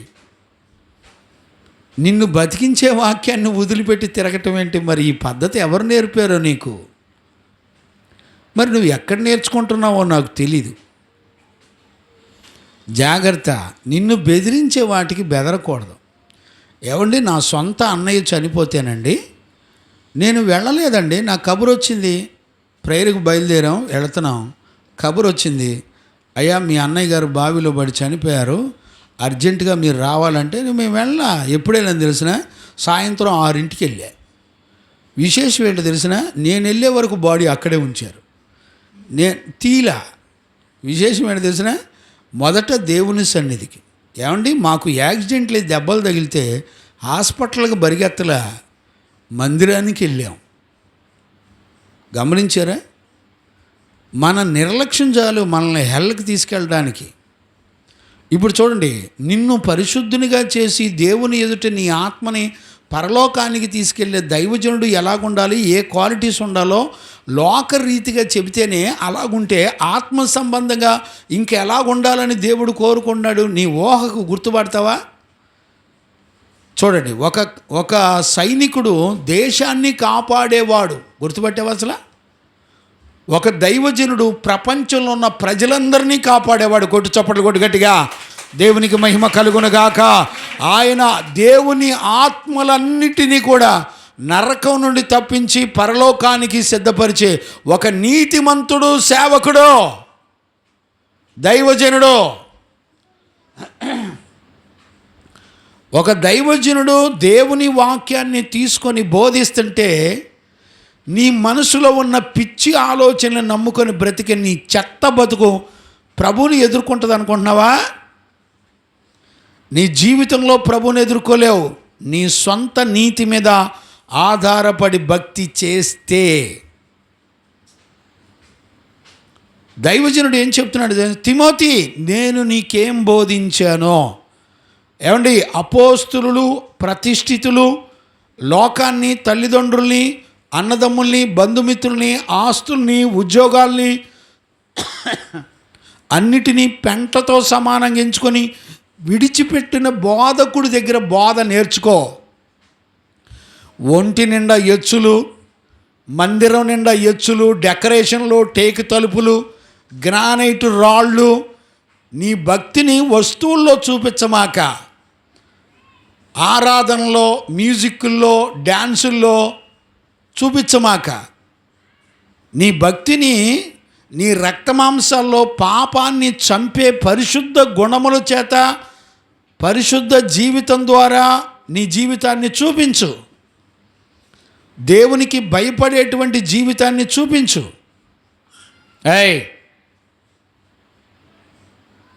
నిన్ను బతికించే వాక్యాన్ని వదిలిపెట్టి తిరగటం ఏంటి? మరి ఈ పద్ధతి ఎవరు నేర్పారో నీకు? మరి నువ్వు ఎక్కడ నేర్చుకుంటున్నావో నాకు తెలీదు. జాగ్రత్త, నిన్ను బెదిరించే వాటికి బెదరకూడదు. ఏమండి, నా సొంత అన్నయ్య చనిపోతేనండి నేను వెళ్ళలేదండి. నా కబురు వచ్చింది, ప్రేయర్కి బయలుదేరాం, వెళుతున్నాం, కబురు వచ్చింది, అయ్యా మీ అన్నయ్య గారు బావిలో పడి చనిపోయారు, అర్జెంటుగా మీరు రావాలంటే మేము వెళ్ళా. ఎప్పుడైనా తెలిసిన సాయంత్రం 6ంటికి వెళ్ళా. విశేషం ఏంటో తెలిసిన, నేను వెళ్ళే వరకు బాడీ అక్కడే ఉంచారు, నేను తీలా. విశేషం ఏంటో తెలిసిన, మొదట దేవుని సన్నిధికి. ఏమండి, మాకు యాక్సిడెంట్లు దెబ్బలు తగిలితే హాస్పిటల్కి బరిగెత్తల మందిరానికి వెళ్ళాం. గమనించారా? మన నిర్లక్ష్యం చాలు మనల్ని హెల్కి తీసుకెళ్ళడానికి. ఇప్పుడు చూడండి, నిన్ను పరిశుద్ధునిగా చేసి దేవుని ఎదుట నీ ఆత్మని పరలోకానికి తీసుకెళ్లే దైవజనుడు ఎలాగుండాలి, ఏ క్వాలిటీస్ ఉండాలో లోక రీతిగా చెబితేనే అలాగుంటే ఆత్మ సంబంధంగా ఇంకెలాగుండాలని దేవుడు కోరుకున్నాడు. నీ ఊహకు గుర్తుపడతావా? చూడండి, ఒక సైనికుడు దేశాన్ని కాపాడేవాడు. గుర్తుపట్టావా? అసలు ఒక దైవజనుడు ప్రపంచంలో ఉన్న ప్రజలందరినీ కాపాడేవాడు. కొట్టు చప్పట్లు కొట్టు గట్టిగా, దేవునికి మహిమ కలుగునుగాక. ఆయన దేవుని ఆత్మలన్నిటినీ కూడా నరకం నుండి తప్పించి పరలోకానికి సిద్ధపరిచే ఒక నీతిమంతుడు, సేవకుడు, దైవజనుడు. ఒక దైవజనుడు దేవుని వాక్యాన్ని తీసుకొని బోధిస్తుంటే నీ మనసులో ఉన్న పిచ్చి ఆలోచనలు నమ్ముకొని బ్రతికే నీ చెత్త బతుకు ప్రభువుని ఎదుర్కొంటుంది అనుకుంటున్నావా? నీ జీవితంలో ప్రభువుని ఎదుర్కోలేవు. నీ సొంత నీతి మీద ఆధారపడి భక్తి చేస్తే. దైవజనుడు ఏం చెప్తున్నాడు? తిమోతి, నేను నీకేం బోధించానో. ఏమండి, అపోస్తులు, ప్రతిష్ఠితులు లోకాన్ని, తల్లిదండ్రుల్ని, అన్నదమ్ముల్ని, బంధుమిత్రుల్ని, ఆస్తుల్ని, ఉద్యోగాల్ని అన్నిటినీ పెంటతో సమానంగా ఎంచుకొని విడిచిపెట్టిన బోధకుడి దగ్గర బోధ నేర్చుకో. ఒంటి నిండా ఎచ్చులు, మందిరం నిండా ఎచ్చులు, డెకరేషన్లు, టేకు తలుపులు, గ్రానైట్ రాళ్ళు, నీ భక్తిని వస్తువుల్లో చూపించమాక. ఆరాధనలో, మ్యూజిక్కుల్లో, డ్యాన్సుల్లో చూపించమాక. నీ భక్తిని నీ రక్తమాంసాల్లో పాపాన్ని చంపే పరిశుద్ధ గుణముల చేత, పరిశుద్ధ జీవితం ద్వారా నీ జీవితాన్ని చూపించు. దేవునికి భయపడేటువంటి జీవితాన్ని చూపించు.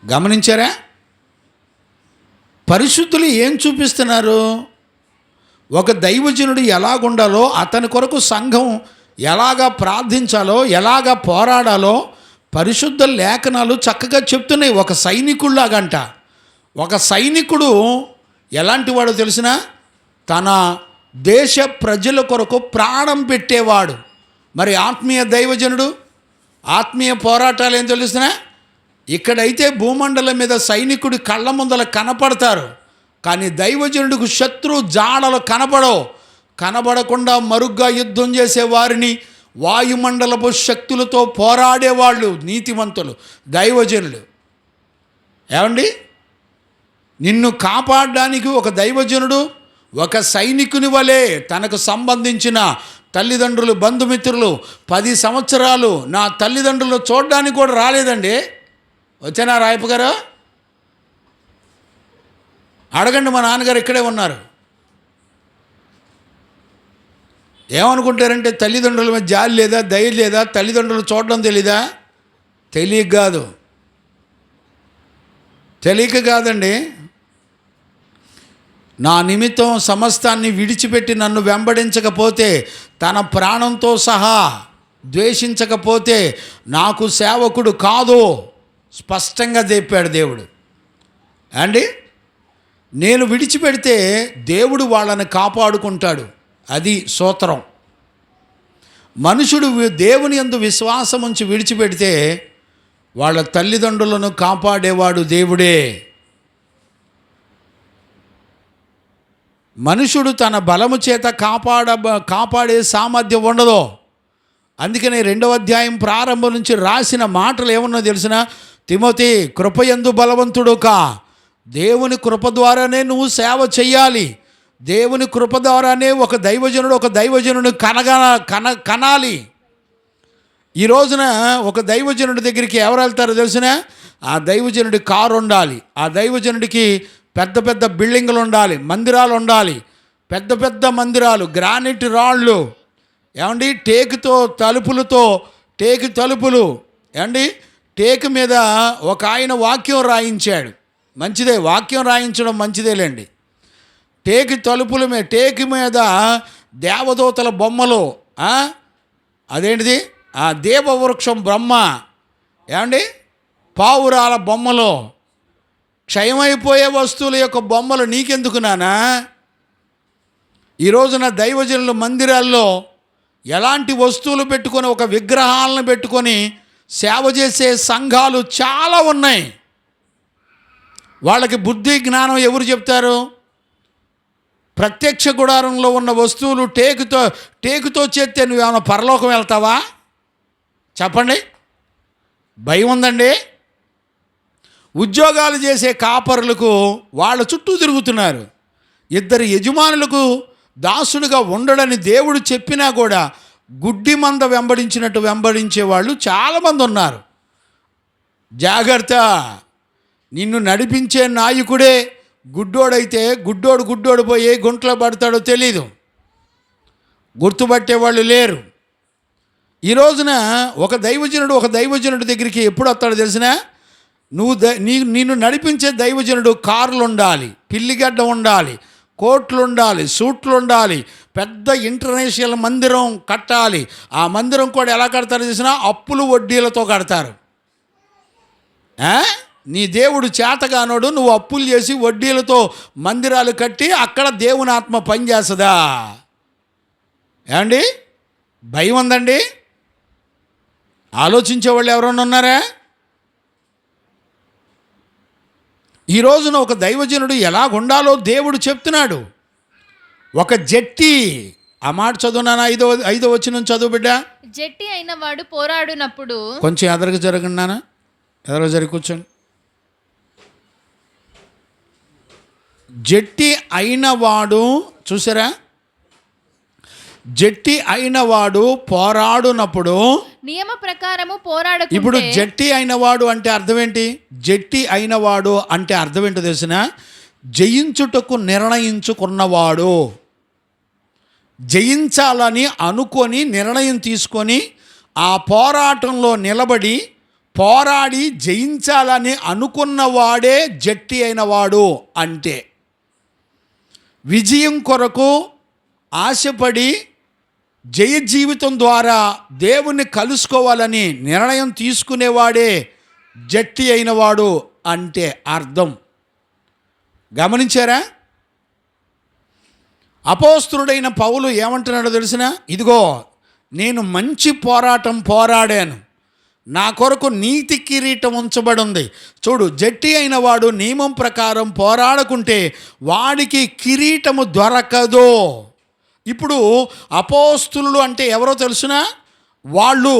గమనించారా? పరిశుద్ధులు ఏం చూపిస్తున్నారు? ఒక దైవజనుడు ఎలాగుండాలో, అతని కొరకు సంఘం ఎలాగా ప్రార్థించాలో, ఎలాగా పోరాడాలో పరిశుద్ధ లేఖనాలు చక్కగా చెప్తున్నాయి. ఒక సైనికుల్లాగంట. ఒక సైనికుడు ఎలాంటి వాడో తెలిసిన? తన దేశ ప్రజల కొరకు ప్రాణం పెట్టేవాడు. మరి ఆత్మీయ దైవజనుడు, ఆత్మీయ పోరాటాలు ఏం తెలుస్తున్నా? ఇక్కడైతే భూమండలం మీద సైనికుడి కళ్ళ ముందల కనపడతారు, కానీ దైవజనుడికి శత్రు జాడలు కనబడకుండా మరుగ్గా యుద్ధం చేసే వారిని, వాయుమండలపు శక్తులతో పోరాడేవాళ్ళు నీతిమంతులు, దైవజనులు. ఏమండి, నిన్ను కాపాడడానికి ఒక దైవజనుడు ఒక సైనికుని వలె తనకు సంబంధించిన తల్లిదండ్రులు, బంధుమిత్రులు 10 సంవత్సరాలు నా తల్లిదండ్రులు చూడడానికి కూడా రాలేదండి. వచ్చానా రాయపు గారు? అడగండి, మా నాన్నగారు ఇక్కడే ఉన్నారు. ఏమనుకుంటారంటే తల్లిదండ్రుల మీద జాలి లేదా, దయ లేదా, తల్లిదండ్రులు చూడడం తెలీదా? తెలియక కాదండి. నా నిమిత్తం సమస్తాన్ని విడిచిపెట్టి నన్ను వెంబడించకపోతే, తన ప్రాణంతో సహా ద్వేషించకపోతే నాకు సేవకుడు కాదు. స్పష్టంగా చెప్పాడు దేవుడు. అండి, నేను విడిచిపెడితే దేవుడు వాళ్ళని కాపాడుకుంటాడు. అది సూత్రం. మనుషుడు దేవుని యందు విశ్వాసం ఉంచి విడిచిపెడితే వాళ్ళ తల్లిదండ్రులను కాపాడేవాడు దేవుడే. మనుషుడు తన బలము చేత కాపాడే సామర్థ్యం ఉండదు. అందుకనే 2వ అధ్యాయం ప్రారంభం నుంచి రాసిన మాటలు ఏమన్నా తెలిసిన? తిమోతి, కృపయందు బలవంతుడు కా. దేవుని కృప ద్వారానే నువ్వు సేవ చెయ్యాలి. దేవుని కృప ద్వారానే ఒక దైవజనుడు కనాలి. ఈ రోజున ఒక దైవజనుడి దగ్గరికి ఎవరు వెళ్తారో తెలిసిన? ఆ దైవజనుడి కారు ఉండాలి, ఆ దైవజనుడికి పెద్ద పెద్ద బిల్డింగులు ఉండాలి, మందిరాలు ఉండాలి, పెద్ద పెద్ద మందిరాలు, గ్రానైట్ రాళ్ళు, ఏమండి, టేకు తలుపులు, ఏమండి, టేకు మీద ఒక ఆయన వాక్యం రాయించాడు. మంచిదే, వాక్యం రాయించడం మంచిదేలేండి. టేకు మీద దేవదూతల బొమ్మలు, అదేంటిది, ఆ దేవవృక్షం బ్రహ్మ, ఏమండి, పావురాల బొమ్మలు, క్షయమైపోయే వస్తువుల యొక్క బొమ్మలు నీకెందుకు నానా? ఈ రోజున దైవజనుల మందిరాల్లో ఎలాంటి వస్తువులు పెట్టుకొని, ఒక విగ్రహాలను పెట్టుకొని సేవ చేసే సంఘాలు చాలా ఉన్నాయి. వాళ్ళకి బుద్ధి జ్ఞానం ఎవరు చెప్తారు? ప్రత్యక్ష గుడారంలో ఉన్న వస్తువులు టేకుతో చేస్తే నువ్వేమైనా పరలోకం వెళ్తావా? చెప్పండి. భయం ఉందండి. ఉద్యోగాలు చేసే కాపరులకు వాళ్ళ చుట్టూ తిరుగుతున్నారు. 2 యజమానులకు దాసుడుగా ఉండడని దేవుడు చెప్పినా కూడా గుడ్డి మంద వెంబడించినట్టు వెంబడించే వాళ్ళు చాలామంది ఉన్నారు. జాగ్రత్త. నిన్ను నడిపించే నాయకుడే గుడ్డోడు పోయి గుంట్లో పడతాడో తెలీదు, గుర్తుపట్టేవాళ్ళు లేరు. ఈ రోజున ఒక దైవజనుడి దగ్గరికి ఎప్పుడు వస్తాడో తెలిసినా, నిన్ను నడిపించే దైవజనుడు కార్లు ఉండాలి, పిల్లిగడ్డ ఉండాలి, కోట్లు ఉండాలి, సూట్లు ఉండాలి, పెద్ద ఇంటర్నేషనల్ మందిరం కట్టాలి. ఆ మందిరం కూడా ఎలా కడతారో తెలిసినా అప్పులు వడ్డీలతో కడతారు. నీ దేవుడు చేతగానోడు, నువ్వు అప్పులు చేసి వడ్డీలతో మందిరాలు కట్టి అక్కడ దేవుని ఆత్మ పనిచేస్తుందా? ఏమండి, భయం ఉందండి? ఆలోచించేవాళ్ళు ఎవరైనా ఉన్నారా? ఈ రోజున ఒక దైవజనుడు ఎలాగుండాలో దేవుడు చెప్తున్నాడు. ఒక జట్టి, ఆ మాట చదువునానా, 5వ వచనం చదువు బిడ్డ. జట్టి అయిన వాడు పోరాడునప్పుడు, కొంచెం ఎదరకు జరగండి నాన్న, ఎదరకు జరిగి కూర్చోండి. జట్టి అయిన వాడు, చూసారా, జట్టి అయిన వాడు పోరాడునప్పుడు, నియమ ప్రకారము పోరాడుకుంటే. ఇప్పుడు జట్టి అయినవాడు అంటే అర్థం ఏంటి? జట్టి అయినవాడు అంటే అర్థం ఏంటో తెలిసిన, జయించుటకు నిర్ణయించుకున్నవాడు, జయించాలని అనుకొని నిర్ణయం తీసుకొని ఆ పోరాటంలో నిలబడి పోరాడి జయించాలని అనుకున్నవాడే జట్టి అయినవాడు. అంటే విజయం కొరకు ఆశపడి జయ జీవితం ద్వారా దేవుణ్ణి కలుసుకోవాలని నిర్ణయం తీసుకునేవాడే జట్టి అయినవాడు అంటే అర్థం. గమనించారా? అపోస్తలుడైన పౌలు ఏమంటున్నాడో తెలిసిన, ఇదిగో నేను మంచి పోరాటం పోరాడాను, నా కొరకు నీతి కిరీటం ఉంచబడి ఉంది. చూడు, జట్టి అయిన వాడు నియమం ప్రకారం పోరాడుకుంటే వాడికి కిరీటము దొరకదు. ఇప్పుడు అపోస్తులు అంటే ఎవరో తెలుసునా? వాళ్ళు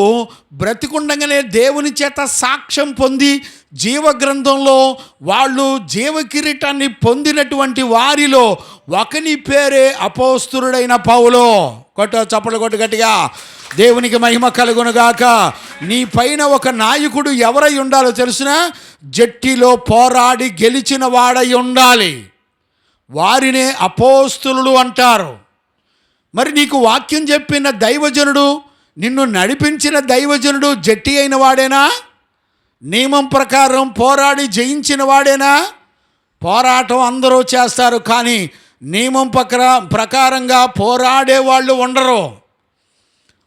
బ్రతికుండగానే దేవుని చేత సాక్ష్యం పొంది జీవగ్రంథంలో వాళ్ళు జీవ కిరీటాన్ని పొందినటువంటి వారిలో ఒకని పేరే అపోస్తులుడైన పౌలు. చప్పట్లు కొట్టు గట్టిగా, దేవునికి మహిమ కలుగునుగాక. నీ పైన ఒక నాయకుడు ఎవరై ఉండాలో తెలుసునా? జట్టిలో పోరాడి గెలిచిన వాడై ఉండాలి. వారినే అపోస్తులు అంటారు. మరి నీకు వాక్యం చెప్పిన దైవజనుడు, నిన్ను నడిపించిన దైవజనుడు జట్టి అయిన వాడేనా? నియమం ప్రకారం పోరాడి జయించిన వాడేనా? పోరాటం అందరూ చేస్తారు, కానీ నియమం ప్రకారంగా పోరాడే వాళ్ళు ఉండరు.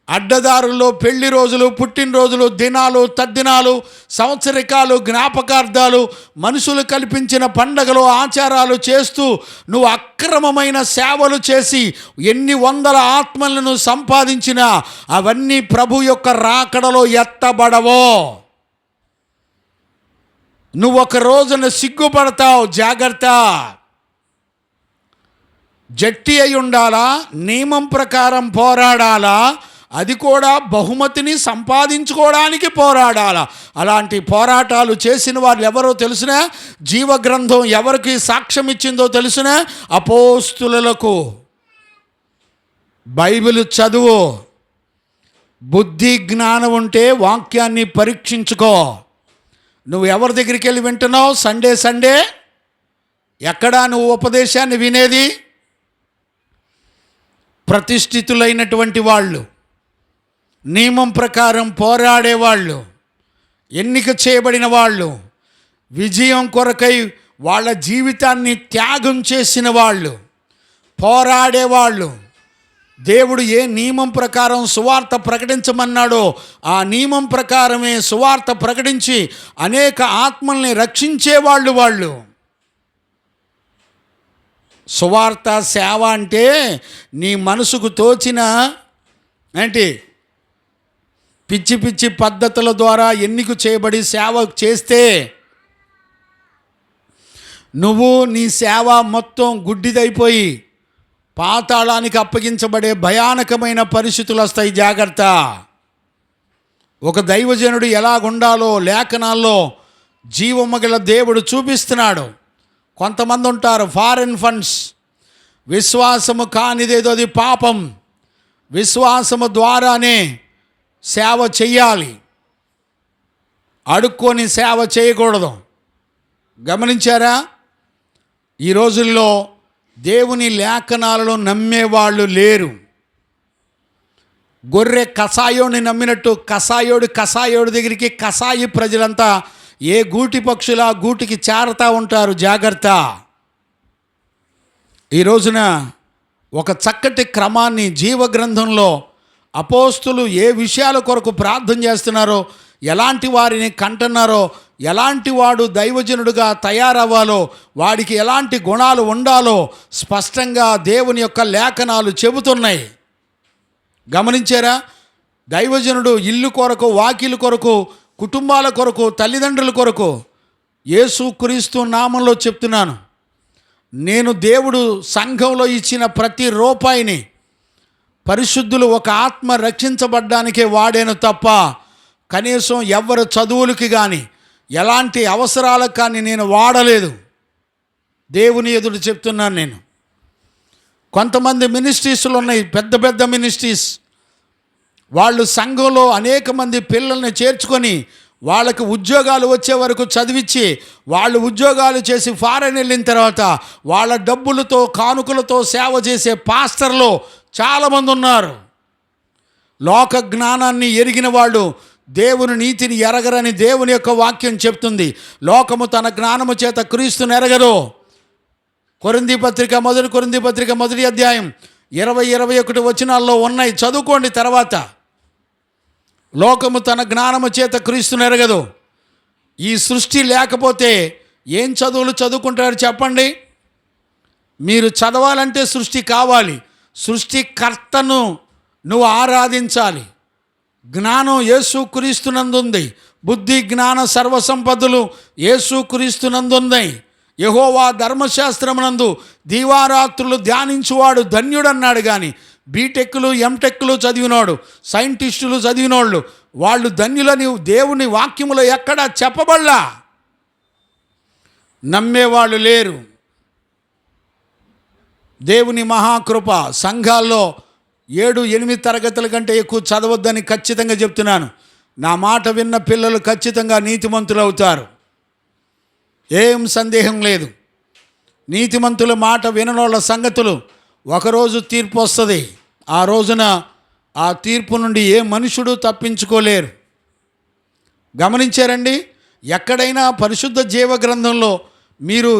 అడ్డదారుల్లో పెళ్లి రోజులు, పుట్టినరోజులు, దినాలు, తద్దినాలు, సంవత్సరికాలు, జ్ఞాపకార్థాలు, మనుషులు కల్పించిన పండగలు, ఆచారాలు చేస్తూ నువ్వు అక్రమమైన సేవలు చేసి ఎన్ని వందల ఆత్మలను సంపాదించినా అవన్నీ ప్రభు యొక్క రాకడలో ఎత్తబడవో. నువ్వు ఒక రోజున సిగ్గుపడతావు, జాగ్రత్త. జట్టి అయి ఉండాలా, నియమం ప్రకారం పోరాడాలా, అది కూడా బహుమతిని సంపాదించుకోవడానికి పోరాడాలా. అలాంటి పోరాటాలు చేసిన వాళ్ళు ఎవరో తెలుసునా? జీవగ్రంథం ఎవరికి సాక్ష్యం ఇచ్చిందో తెలుసునా? అపోస్తులకు. బైబిల్ చదువు, బుద్ధి జ్ఞానం ఉంటే వాక్యాన్ని పరీక్షించుకో. నువ్వు ఎవరి దగ్గరికి వెళ్ళి వింటున్నావు? సండే ఎక్కడా నువ్వు ఉపదేశాన్ని వినేది? ప్రతిష్ఠితులైనటువంటి వాళ్ళు, నియమం ప్రకారం పోరాడేవాళ్ళు, ఎన్నిక చేయబడిన వాళ్ళు, విజయం కొరకై వాళ్ళ జీవితాన్ని త్యాగం చేసిన వాళ్ళు, పోరాడేవాళ్ళు, దేవుడు ఏ నియమం ప్రకారం సువార్త ప్రకటించమన్నాడో ఆ నియమం ప్రకారమే సువార్త ప్రకటించి అనేక ఆత్మల్ని రక్షించేవాళ్ళు. వాళ్ళు సువార్త సేవ అంటే నీ మనసుకు తోచిన ఏంటి పిచ్చి పిచ్చి పద్ధతుల ద్వారా ఎన్నిక చేయబడి సేవ చేస్తే నువ్వు నీ సేవ మొత్తం గుడ్డిదైపోయి పాతాళానికి అప్పగించబడే భయానకమైన పరిస్థితులు వస్తాయి. జాగ్రత్త. ఒక దైవజనుడు ఎలాగుండాలో లేఖనాల్లో జీవమగల దేవుడు చూపిస్తున్నాడు. కొంతమంది ఉంటారు ఫారెన్ ఫండ్స్, విశ్వాసము కానిదేదో అది పాపం, విశ్వాసము ద్వారానే సేవ చెయ్యాలి, అడుక్కొని సేవ చేయకూడదు. గమనించారా? ఈ రోజుల్లో దేవుని లేఖనాలను నమ్మేవాళ్ళు లేరు. గొర్రె కసాయోని నమ్మినట్టు కసాయోడి దగ్గరికి కసాయి ప్రజలంతా ఏ గూటి పక్షుల గూటికి చేరతా ఉంటారు. జాగ్రత్త. ఈ రోజున ఒక చక్కటి క్రమాన్ని జీవగ్రంథంలో అపోస్తులు ఏ విషయాల కొరకు ప్రార్థన చేస్తున్నారో, ఎలాంటి వారిని కంటున్నారో, ఎలాంటి వాడు దైవజనుడుగా తయారవ్వాలో, వాడికి ఎలాంటి గుణాలు ఉండాలో స్పష్టంగా దేవుని యొక్క లేఖనాలు చెబుతున్నాయి. గమనించారా? దైవజనుడు ఇల్లు కొరకు, వాకిలు కొరకు, కుటుంబాల కొరకు, తల్లిదండ్రుల కొరకు యేసుక్రీస్తు నామంలో చెప్తున్నాను, నేను దేవుడు సంఘంలో ఇచ్చిన ప్రతి రూపాయిని పరిశుద్ధులు ఒక ఆత్మ రక్షించబడ్డానికే వాడాను తప్ప కనీసం ఎవరు చదువులకి కానీ ఎలాంటి అవసరాలకు కానీ నేను వాడలేదు. దేవుని ఎదుట చెప్తున్నాను నేను. కొంతమంది మినిస్ట్రీస్లు ఉన్నాయి, పెద్ద పెద్ద మినిస్ట్రీస్. వాళ్ళు సంఘంలో అనేక మంది పిల్లల్ని చేర్చుకొని వాళ్ళకి ఉద్యోగాలు వచ్చే వరకు చదివించి, వాళ్ళు ఉద్యోగాలు చేసి ఫారెన్ వెళ్ళిన తర్వాత వాళ్ళ డబ్బులతో కానుకలతో సేవ చేసే పాస్టర్లు చాలామంది ఉన్నారు. లోక జ్ఞానాన్ని ఎరిగిన వాళ్ళు దేవుని నీతిని ఎరగరని దేవుని యొక్క వాక్యం చెప్తుంది. లోకము తన జ్ఞానము చేత క్రీస్తుని ఎరగదు. మొదటి కొరింథీ పత్రిక మొదటి అధ్యాయం 20-21 వచనాల్లో ఉన్నాయి, చదువుకోండి. తర్వాత లోకము తన జ్ఞానము చేత క్రీస్తుని ఎరగదు. ఈ సృష్టి లేకపోతే ఏం చదువులు చదువుకుంటారు చెప్పండి? మీరు చదవాలంటే సృష్టి కావాలి. సృష్టికర్తను నువ్వు ఆరాధించాలి. జ్ఞానం యేసుక్రీస్తునందుంది. బుద్ధి జ్ఞాన సర్వసంపదలు యేసుక్రీస్తునందున్నాయి. యెహోవా ధర్మశాస్త్రమునందు దీవారాత్రులు ధ్యానించువాడు ధన్యుడన్నాడు. కానీ బీటెక్లు ఎంటెక్లు చదివినోడు, సైంటిస్టులు చదివినోళ్ళు వాళ్ళు ధన్యులని దేవుని వాక్యములో ఎక్కడా చెప్పబడలా. నమ్మేవాళ్ళు లేరు. దేవుని మహాకృప. సంఘాల్లో 7-8 తరగతుల కంటే ఎక్కువ చదవద్దని ఖచ్చితంగా చెప్తున్నాను. నా మాట విన్న పిల్లలు ఖచ్చితంగా నీతిమంతులు అవుతారు, ఏం సందేహం లేదు. నీతిమంతుల మాట విననోళ్ళ సంగతులు ఒకరోజు తీర్పు వస్తుంది. ఆ రోజున ఆ తీర్పు నుండి ఏ మనుషుడు తప్పించుకోలేరు. గమనించారండి? ఎక్కడైనా పరిశుద్ధ జీవ గ్రంథంలో మీరు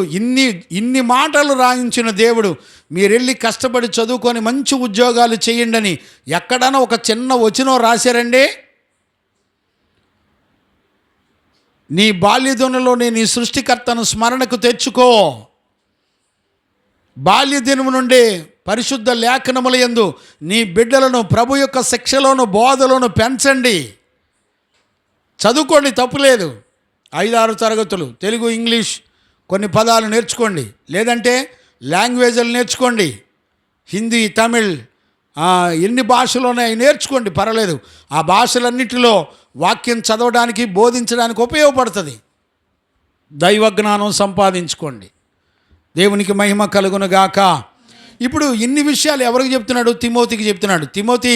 ఇన్ని మాటలు రాయించిన దేవుడు మీరెళ్ళి కష్టపడి చదువుకొని మంచి ఉద్యోగాలు చేయండి ఎక్కడైనా ఒక చిన్న వచనం రాశారండి? నీ బాల్యదినంలోనే నీ సృష్టికర్తను స్మరణకు తెచ్చుకో. బాల్యదినము నుండి పరిశుద్ధ లేఖనముల యందు నీ బిడ్డలను ప్రభు యొక్క శిక్షలోను బోధలోను పెంచండి. చదువుకోండి, తప్పులేదు. 5-6 తరగతులు తెలుగు, ఇంగ్లీష్ కొన్ని పదాలు నేర్చుకోండి. లేదంటే లాంగ్వేజ్లు నేర్చుకోండి. హిందీ, తమిళ్, ఎన్ని భాషలు ఉన్నాయి నేర్చుకోండి, పర్వాలేదు. ఆ భాషలన్నిటిలో వాక్యం చదవడానికి, బోధించడానికి ఉపయోగపడుతుంది. దైవజ్ఞానం సంపాదించుకోండి. దేవునికి మహిమ కలుగునుగాక. ఇప్పుడు ఇన్ని విషయాలు ఎవరికి చెప్తున్నాడు? తిమోతికి చెప్తున్నాడు. తిమోతి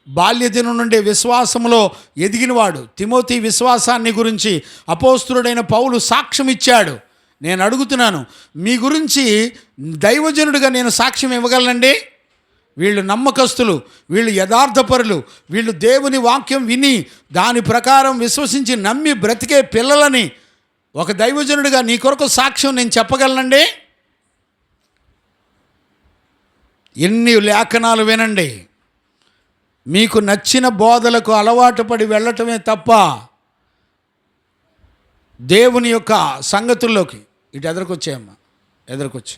బాల్యదినం నుండి విశ్వాసంలో ఎదిగినవాడు. తిమోతి విశ్వాసాన్ని గురించి అపోస్తులుడైన పౌలు సాక్ష్యం ఇచ్చాడు. నేను అడుగుతున్నాను, మీ గురించి దైవజనుడిగా నేను సాక్ష్యం ఇవ్వగలనండి? వీళ్ళు నమ్మకస్తులు, వీళ్ళు యథార్థపరులు, వీళ్ళు దేవుని వాక్యం విని దాని ప్రకారం విశ్వసించి నమ్మి బ్రతికే పిల్లలని ఒక దైవజనుడిగా నీ కొరకు సాక్ష్యం నేను చెప్పగలనండి? ఎన్ని లేఖనాలు వినండి. మీకు నచ్చిన బోధలకు అలవాటు పడి వెళ్ళటమే తప్ప దేవుని యొక్క సంగతుల్లోకి ఇటు ఎదురుకొచ్చాయమ్మా, ఎదురుకొచ్చి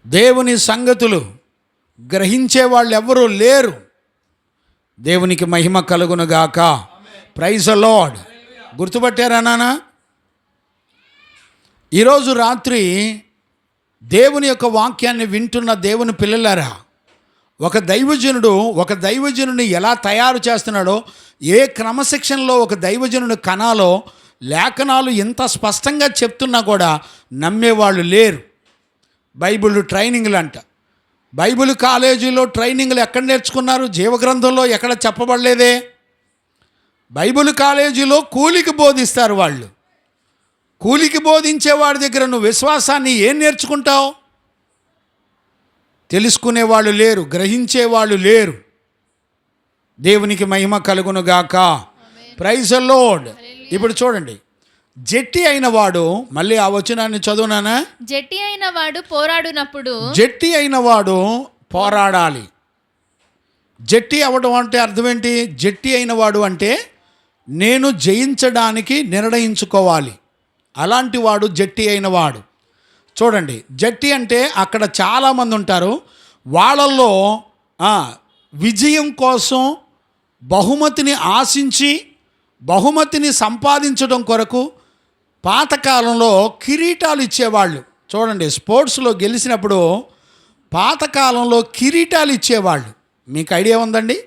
దేవుని సంగతులు గ్రహించే వాళ్ళు ఎవరూ లేరు. దేవునికి మహిమ కలుగునుగాక. Praise the lord. గుర్తుపట్టారా నాన్న? ఈరోజు రాత్రి దేవుని యొక్క వాక్యాన్ని వింటున్న దేవుని పిల్లలారా, ఒక దైవజనుని ఎలా తయారు చేస్తున్నాడో, ఏ క్రమశిక్షణలో ఒక దైవజనుని కనాలో లేఖనాలు ఎంత స్పష్టంగా చెప్తున్నా కూడా నమ్మేవాళ్ళు లేరు. బైబిల్ ట్రైనింగ్లు అంట. బైబిల్ కాలేజీలో ట్రైనింగ్లు ఎక్కడ నేర్చుకున్నారు? జీవగ్రంథంలో ఎక్కడ చెప్పబడలేదే. బైబిల్ కాలేజీలో కూలికి బోధిస్తారు. వాళ్ళు కూలికి బోధించేవాడి దగ్గర నువ్వు విశ్వాసాన్ని ఏం నేర్చుకుంటావు? తెలుసుకునేవాళ్ళు లేరు, గ్రహించేవాళ్ళు లేరు. దేవునికి మహిమ కలుగునుగాక. Praise the Lord. ఇప్పుడు చూడండి, జట్టి అయిన వాడు, మళ్ళీ ఆ వచనాన్ని చదువునానా? జట్టి అయిన వాడు పోరాడునప్పుడు, జట్టి అయిన వాడు పోరాడాలి. జట్టి అవ్వడం అంటే అర్థం ఏంటి? జట్టి అయిన వాడు అంటే నేను జయించడానికి నిర్ణయించుకోవాలి. అలాంటి వాడు జట్టి అయిన వాడు. చూడండి, జట్టి అంటే అక్కడ చాలామంది ఉంటారు. వాళ్ళల్లో విజయం కోసం బహుమతిని ఆశించి బహుమతిని సంపాదించడం కొరకు పాతకాలంలో కిరీటాలు ఇచ్చేవాళ్ళు. చూడండి, స్పోర్ట్స్లో గెలిచినప్పుడు పాతకాలంలో కిరీటాలు ఇచ్చేవాళ్ళు. మీకు ఐడియా ఉందండి?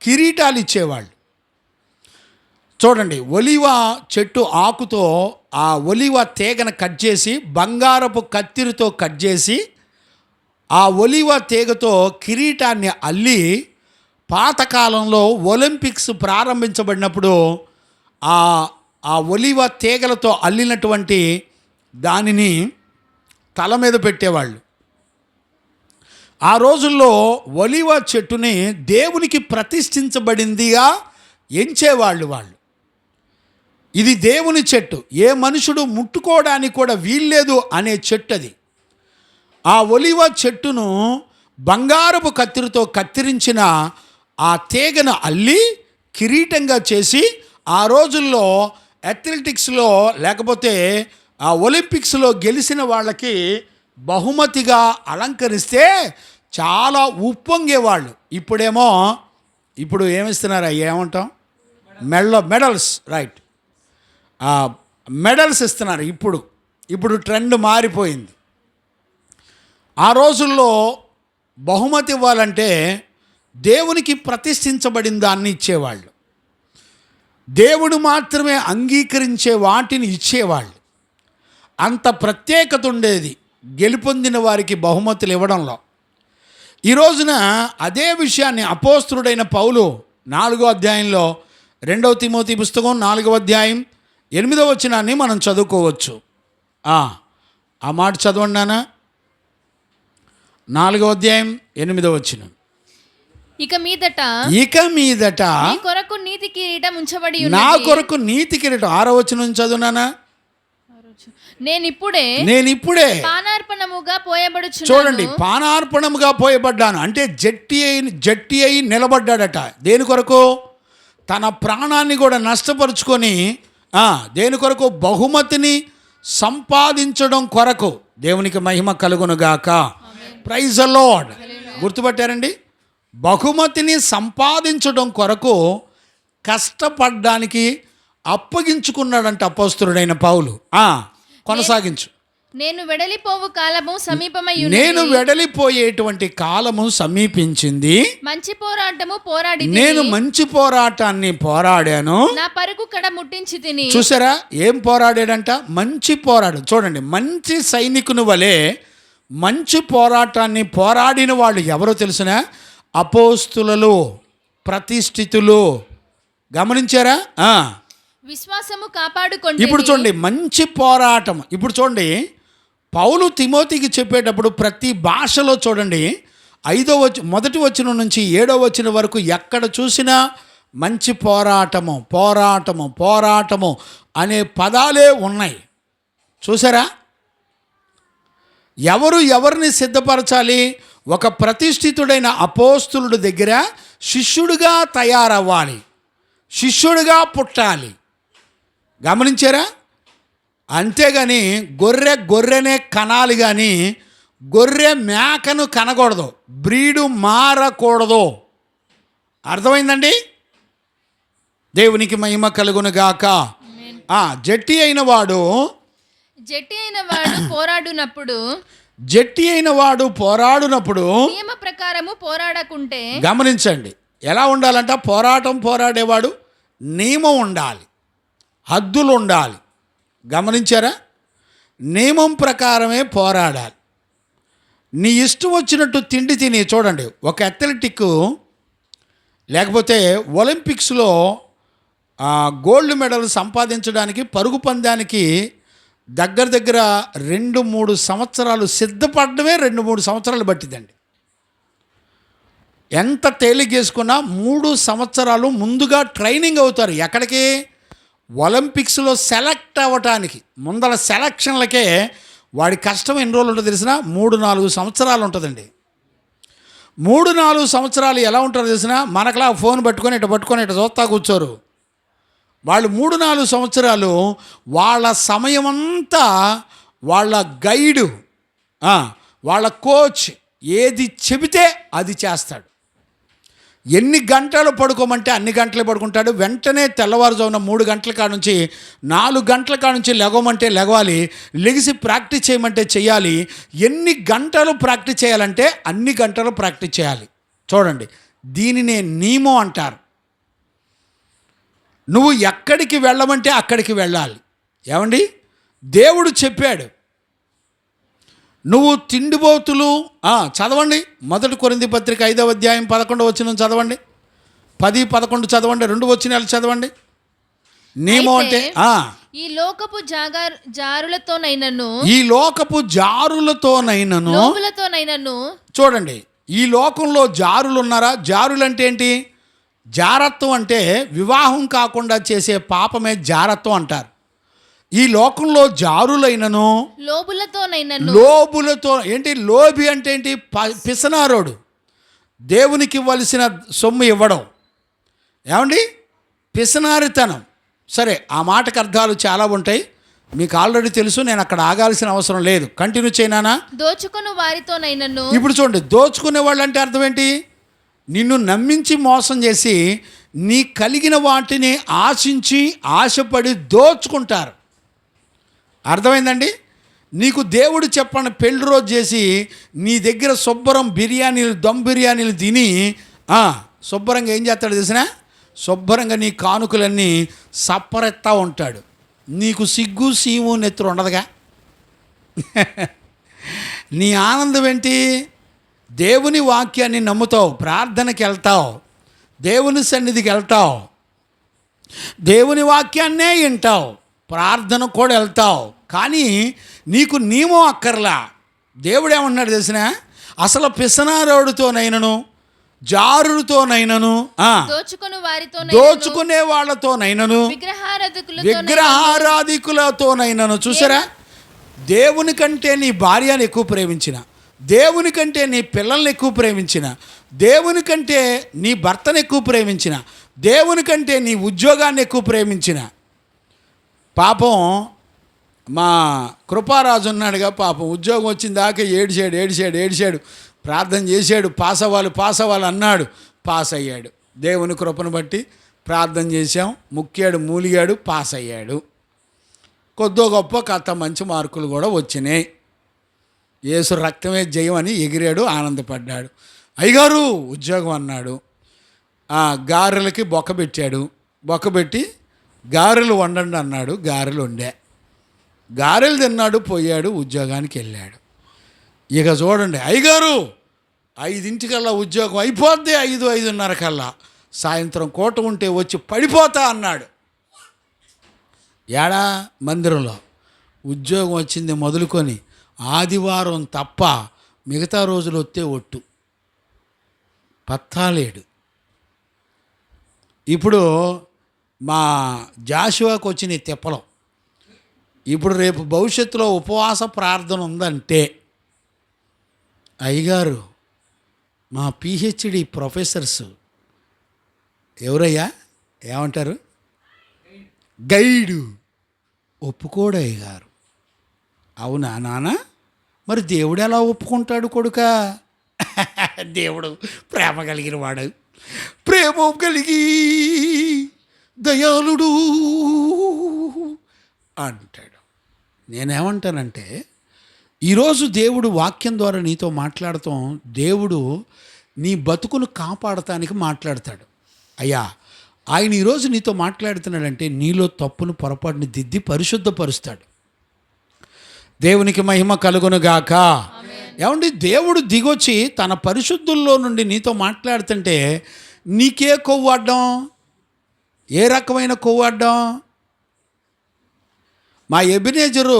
కిరీటాలు ఇచ్చేవాళ్ళు. చూడండి, ఒలివ చెట్టు ఆకుతో ఆ ఒలివ తీగను కట్ చేసి బంగారపు కత్తిరితో కట్ చేసి ఆ ఒలివ తీగతో కిరీటాన్ని అల్లి పాతకాలంలో ఒలింపిక్స్ ప్రారంభించబడినప్పుడు ఆ ఒలివ తీగలతో అల్లినటువంటి దానిని తల మీద పెట్టేవాళ్ళు. ఆ రోజుల్లో ఒలివ చెట్టుని దేవునికి ప్రతిష్ఠించబడిందిగా ఎంచేవాళ్ళు వాళ్ళు. ఇది దేవుని చెట్టు, ఏ మనుషుడు ముట్టుకోవడానికి కూడా వీల్లేదు అనే చెట్టు అది. ఆ ఒలివ చెట్టును బంగారపు కత్తిరితో కత్తిరించిన ఆ తీగను అల్లి కిరీటంగా చేసి ఆ రోజుల్లో అథ్లెటిక్స్లో లేకపోతే ఆ ఒలింపిక్స్లో గెలిచిన వాళ్ళకి బహుమతిగా అలంకరిస్తే చాలా ఉప్పొంగేవాళ్ళు. ఇప్పుడు ఏమిస్తున్నారు? ఏమంటాం? మెడల్స్, రైట్, మెడల్స్ ఇస్తున్నారు. ఇప్పుడు ట్రెండ్ మారిపోయింది. ఆ రోజుల్లో బహుమతి ఇవ్వాలంటే దేవునికి ప్రతిష్ఠించబడిన దాన్ని ఇచ్చేవాళ్ళు. దేవుడు మాత్రమే అంగీకరించే వాటిని ఇచ్చేవాళ్ళు. అంత ప్రత్యేకత ఉండేది గెలుపొందిన వారికి బహుమతులు ఇవ్వడంలో. ఈ రోజున అదే విషయాన్ని అపోస్తలుడైన పౌలు 4వ అధ్యాయంలో 2వ తిమోతి పుస్తకం 4వ అధ్యాయం 8వ వచనాన్ని మనం చదువుకోవచ్చు. ఆ మాట చదవండి నాన్న. 4వ అధ్యాయం 8వ వచనం. ఇక మీదట నీ కొరకు నీతి కిరీటం ఉంచబడి ఉన్నది. నా కొరకు నీతి కిరీటం. 6వ వచనం చదువునానా. నేనిప్పుడే పానార్పణముగా పోయబడుచున్నాను. చూడండి, పానార్పణముగా పోయబడ్డాను అంటే జట్టి అయి నిలబడ్డాడట. దేని కొరకు? తన ప్రాణాన్ని కూడా నష్టపరుచుకొని దేని కొరకు? బహుమతిని సంపాదించడం కొరకు. దేవునికి మహిమ కలుగునుగాక. Praise the Lord. గుర్తుపట్టారండి? బహుమతిని సంపాదించడం కొరకు కష్టపడ్డానికి అప్పగించుకున్నాడంట అపోస్తలుడైన పౌలు. కొనసాగించు. నేను వెడలిపోయేటువంటి కాలము సమీపించింది. మంచి పోరాటము పోరాడి నేను మంచి పోరాటాన్ని పోరాడాను. నా పరుగు కడ ముట్టించి తిని. చూసారా ఏం పోరాడాడంట? మంచి పోరాడు. చూడండి, మంచి సైనికుని వలె మంచి పోరాటాన్ని పోరాడిన వాళ్ళు ఎవరో తెలుసునా? అపోస్తులు, ప్రతిష్ఠితులు. గమనించారా? విశ్వాసము కాపాడుకోండి. ఇప్పుడు చూడండి, మంచి పోరాటం. ఇప్పుడు చూడండి, పౌలు తిమోతికి చెప్పేటప్పుడు ప్రతి భాషలో చూడండి, 1వ వచనం నుంచి 7వ వచనం వరకు ఎక్కడ చూసినా మంచి పోరాటము పోరాటము పోరాటము అనే పదాలే ఉన్నాయి. చూసారా? ఎవరిని సిద్ధపరచాలి? ఒక ప్రతిష్ఠితుడైన అపోస్తులుడి దగ్గర శిష్యుడిగా తయారవ్వాలి, శిష్యుడిగా పుట్టాలి. గమనించారా? అంతేగాని గొర్రెనే కనాలి, కానీ గొర్రె మేకను కనకూడదు, బ్రీడు మారకూడదు. అర్థమైందండి? దేవునికి మహిమ కలుగునుగాక. జట్టి అయిన వాడు పోరాడునప్పుడు నియమ ప్రకారము పోరాడకుంటే. గమనించండి, ఎలా ఉండాలంట? పోరాడేవాడు నియమం ఉండాలి, హద్దులు ఉండాలి. గమనించారా? నియమం ప్రకారమే పోరాడాలి. నీ ఇష్టం వచ్చినట్టు తిండి తిని. చూడండి, ఒక అథ్లెటిక్ లేకపోతే ఒలింపిక్స్లో గోల్డ్ మెడల్ సంపాదించడానికి పరుగు పందానికి దగ్గర దగ్గర 2-3 సంవత్సరాలు సిద్ధపడమే 2-3 సంవత్సరాలు పట్టిందండి. ఎంత తేలిగేసుకున్నా 3 సంవత్సరాలు ముందుగా ట్రైనింగ్ అవుతారు. ఎక్కడికి? ఒలింపిక్స్లో సెలెక్ట్ అవ్వటానికి ముందర సెలక్షన్లకే వాడి కష్టం ఎన్ని రోజులు ఉంటుందో తెలిసిన 3-4 సంవత్సరాలు ఉంటుందండి. 3-4 సంవత్సరాలు ఎలా ఉంటారో తెలిసిన మనకలా ఫోన్ పట్టుకొని ఇటు చూస్తా కూర్చోరు. వాళ్ళు 3-4 సంవత్సరాలు వాళ్ళ సమయమంతా వాళ్ళ గైడు, వాళ్ళ కోచ్ ఏది చెబితే అది చేస్తాడు. ఎన్ని గంటలు పడుకోమంటే అన్ని గంటలే పడుకుంటాడు. వెంటనే తెల్లవారుజామున 3 గంటల కాడ నుంచి 4 గంటల కాడ నుంచి లెగవమంటే లెగవాలి, లెగిసి ప్రాక్టీస్ చేయమంటే చేయాలి. ఎన్ని గంటలు ప్రాక్టీస్ చేయాలంటే అన్ని గంటలు ప్రాక్టీస్ చేయాలి. చూడండి, దీనినే నియమం అంటారు. నువ్వు ఎక్కడికి వెళ్ళమంటే అక్కడికి వెళ్ళాలి. ఏమండి, దేవుడు చెప్పాడు. నువ్వు తిండిబోతులు చదవండి. 1 కొరింథీ పత్రిక 5వ అధ్యాయం 11వ వచనం చదవండి. 10-11 చదవండి. 2 వచనాలు చదవండి. నియమం అంటే ఈ లోకపు జారులతోనైనను లోబులతోనైనను చూడండి, ఈ లోకంలో జారులు ఉన్నారా? జారులు అంటే ఏంటి? జారత్వం అంటే వివాహం కాకుండా చేసే పాపమే జారత్వం అంటారు. ఈ లోకంలో జారులైనను లోబులతో ఏంటి? లోబి అంటే ఏంటి? పిసనారోడు, దేవునికి ఇవ్వాల్సిన సొమ్ము ఇవ్వడం. ఏమండి, పిసనారితనం. సరే, ఆ మాటకు అర్థాలు చాలా ఉంటాయి, మీకు ఆల్రెడీ తెలుసు. నేను అక్కడ ఆగాల్సిన అవసరం లేదు. కంటిన్యూ చేయనా? దోచుకుని వారితోనైనను. ఇప్పుడు చూడండి, దోచుకునే వాళ్ళు అంటే అర్థం ఏంటి? నిన్ను నమ్మించి మోసం చేసి నీ కలిగిన వాటిని ఆశపడి దోచుకుంటారు. అర్థమైందండి? నీకు దేవుడు చెప్పని పెళ్లి రోజు చేసి నీ దగ్గర శుభ్రం బిర్యానీలు, దమ్ బిర్యానీలు తిని శుభ్రంగా ఏం చేస్తాడు తెలిసిన? శుభ్రంగా నీ కానుకలన్నీ సప్పరెత్తా ఉంటాడు. నీకు సిగ్గు సీము నెత్తురు ఉండదుగా. నీ ఆనందం ఏంటి? దేవుని వాక్యాన్ని నమ్ముతావు, ప్రార్థనకి వెళ్తావు, దేవుని సన్నిధికి వెళ్తావు, దేవుని వాక్యాన్నే వింటావు, ప్రార్థన కూడా వెళ్తావు. కానీ నీకు నియమం అక్కర్లా. దేవుడు ఏమన్నాడు తెలిసిన? అసలు పిసనారోడుతోనైనను జారులతోనైనను దోచుకునే వాళ్ళతోనైనను విగ్రహారాధికులతోనైనను. చూసారా? దేవుని కంటే నీ భార్యను ఎక్కువ ప్రేమించిన, దేవుని కంటే నీ పిల్లల్ని ఎక్కువ ప్రేమించిన, దేవుని కంటే నీ భర్తను ఎక్కువ ప్రేమించిన, దేవుని కంటే నీ ఉద్యోగాన్ని ఎక్కువ ప్రేమించిన. పాపం మా కృపారాజు ఉన్నాడుగా, పాపం ఉద్యోగం వచ్చిన దాకా ఏడిచాడు, ప్రార్థన చేశాడు, పాస్ అవ్వాలి అన్నాడు, పాస్ అయ్యాడు. దేవుని కృపను బట్టి ప్రార్థన చేశాం, ముక్కాడు, మూలిగాడు, పాస్ అయ్యాడు. కొద్దో గొప్ప కథ మంచి మార్కులు కూడా వచ్చినాయి. యేసు రక్తమే జయం అని ఎగిరాడు, ఆనందపడ్డాడు. అయ్యగారు ఉద్యోగం అన్నాడు. గారెలకి బొక్కబెట్టి గారెలు వండండి అన్నాడు. గారెలు వండా, గారెలు తిన్నాడు, పోయాడు, ఉద్యోగానికి వెళ్ళాడు. ఇక చూడండి, అయ్యగారు 5 ఉద్యోగం అయిపోద్ది, 5-5:30 కల్లా సాయంత్రం కోట ఉంటే వచ్చి పడిపోతా అన్నాడు. ఏడా? మందిరంలో. ఉద్యోగం వచ్చింది మొదలుకొని ఆదివారం తప్ప మిగతా రోజులు వస్తే ఒట్టు పత్తాలేడు. ఇప్పుడు మా జాషువాకు వచ్చిన తిప్పలం. ఇప్పుడు రేపు భవిష్యత్తులో ఉపవాస ప్రార్థన ఉందంటే, అయ్యగారు మా పిహెచ్డి ప్రొఫెసర్స్ ఎవరయ్యా ఏమంటారు? గైడు ఒప్పుకోడు అయ్యగారు. అవునా నాన్న? మరి దేవుడు ఎలా ఒప్పుకుంటాడు కొడుకా? దేవుడు ప్రేమ కలిగిన వాడు, ప్రేమ కలిగి దయాళుడు అంటాడు. నేనేమంటానంటే, ఈరోజు దేవుడు వాక్యం ద్వారా నీతో మాట్లాడతాం. దేవుడు నీ బతుకును కాపాడటానికి మాట్లాడతాడు. అయ్యా, ఆయన ఈరోజు నీతో మాట్లాడుతున్నాడంటే నీలో తప్పును, పొరపాటుని దిద్ది పరిశుద్ధపరుస్తాడు. దేవునికి మహిమ కలుగునుగాక. ఏమండి, దేవుడు దిగొచ్చి తన పరిశుద్ధుల్లో నుండి నీతో మాట్లాడుతుంటే నీకే కొవ్వు అడ్డం? ఏ రకమైన కొవ్వు అడ్డం? మా ఎబినేజరు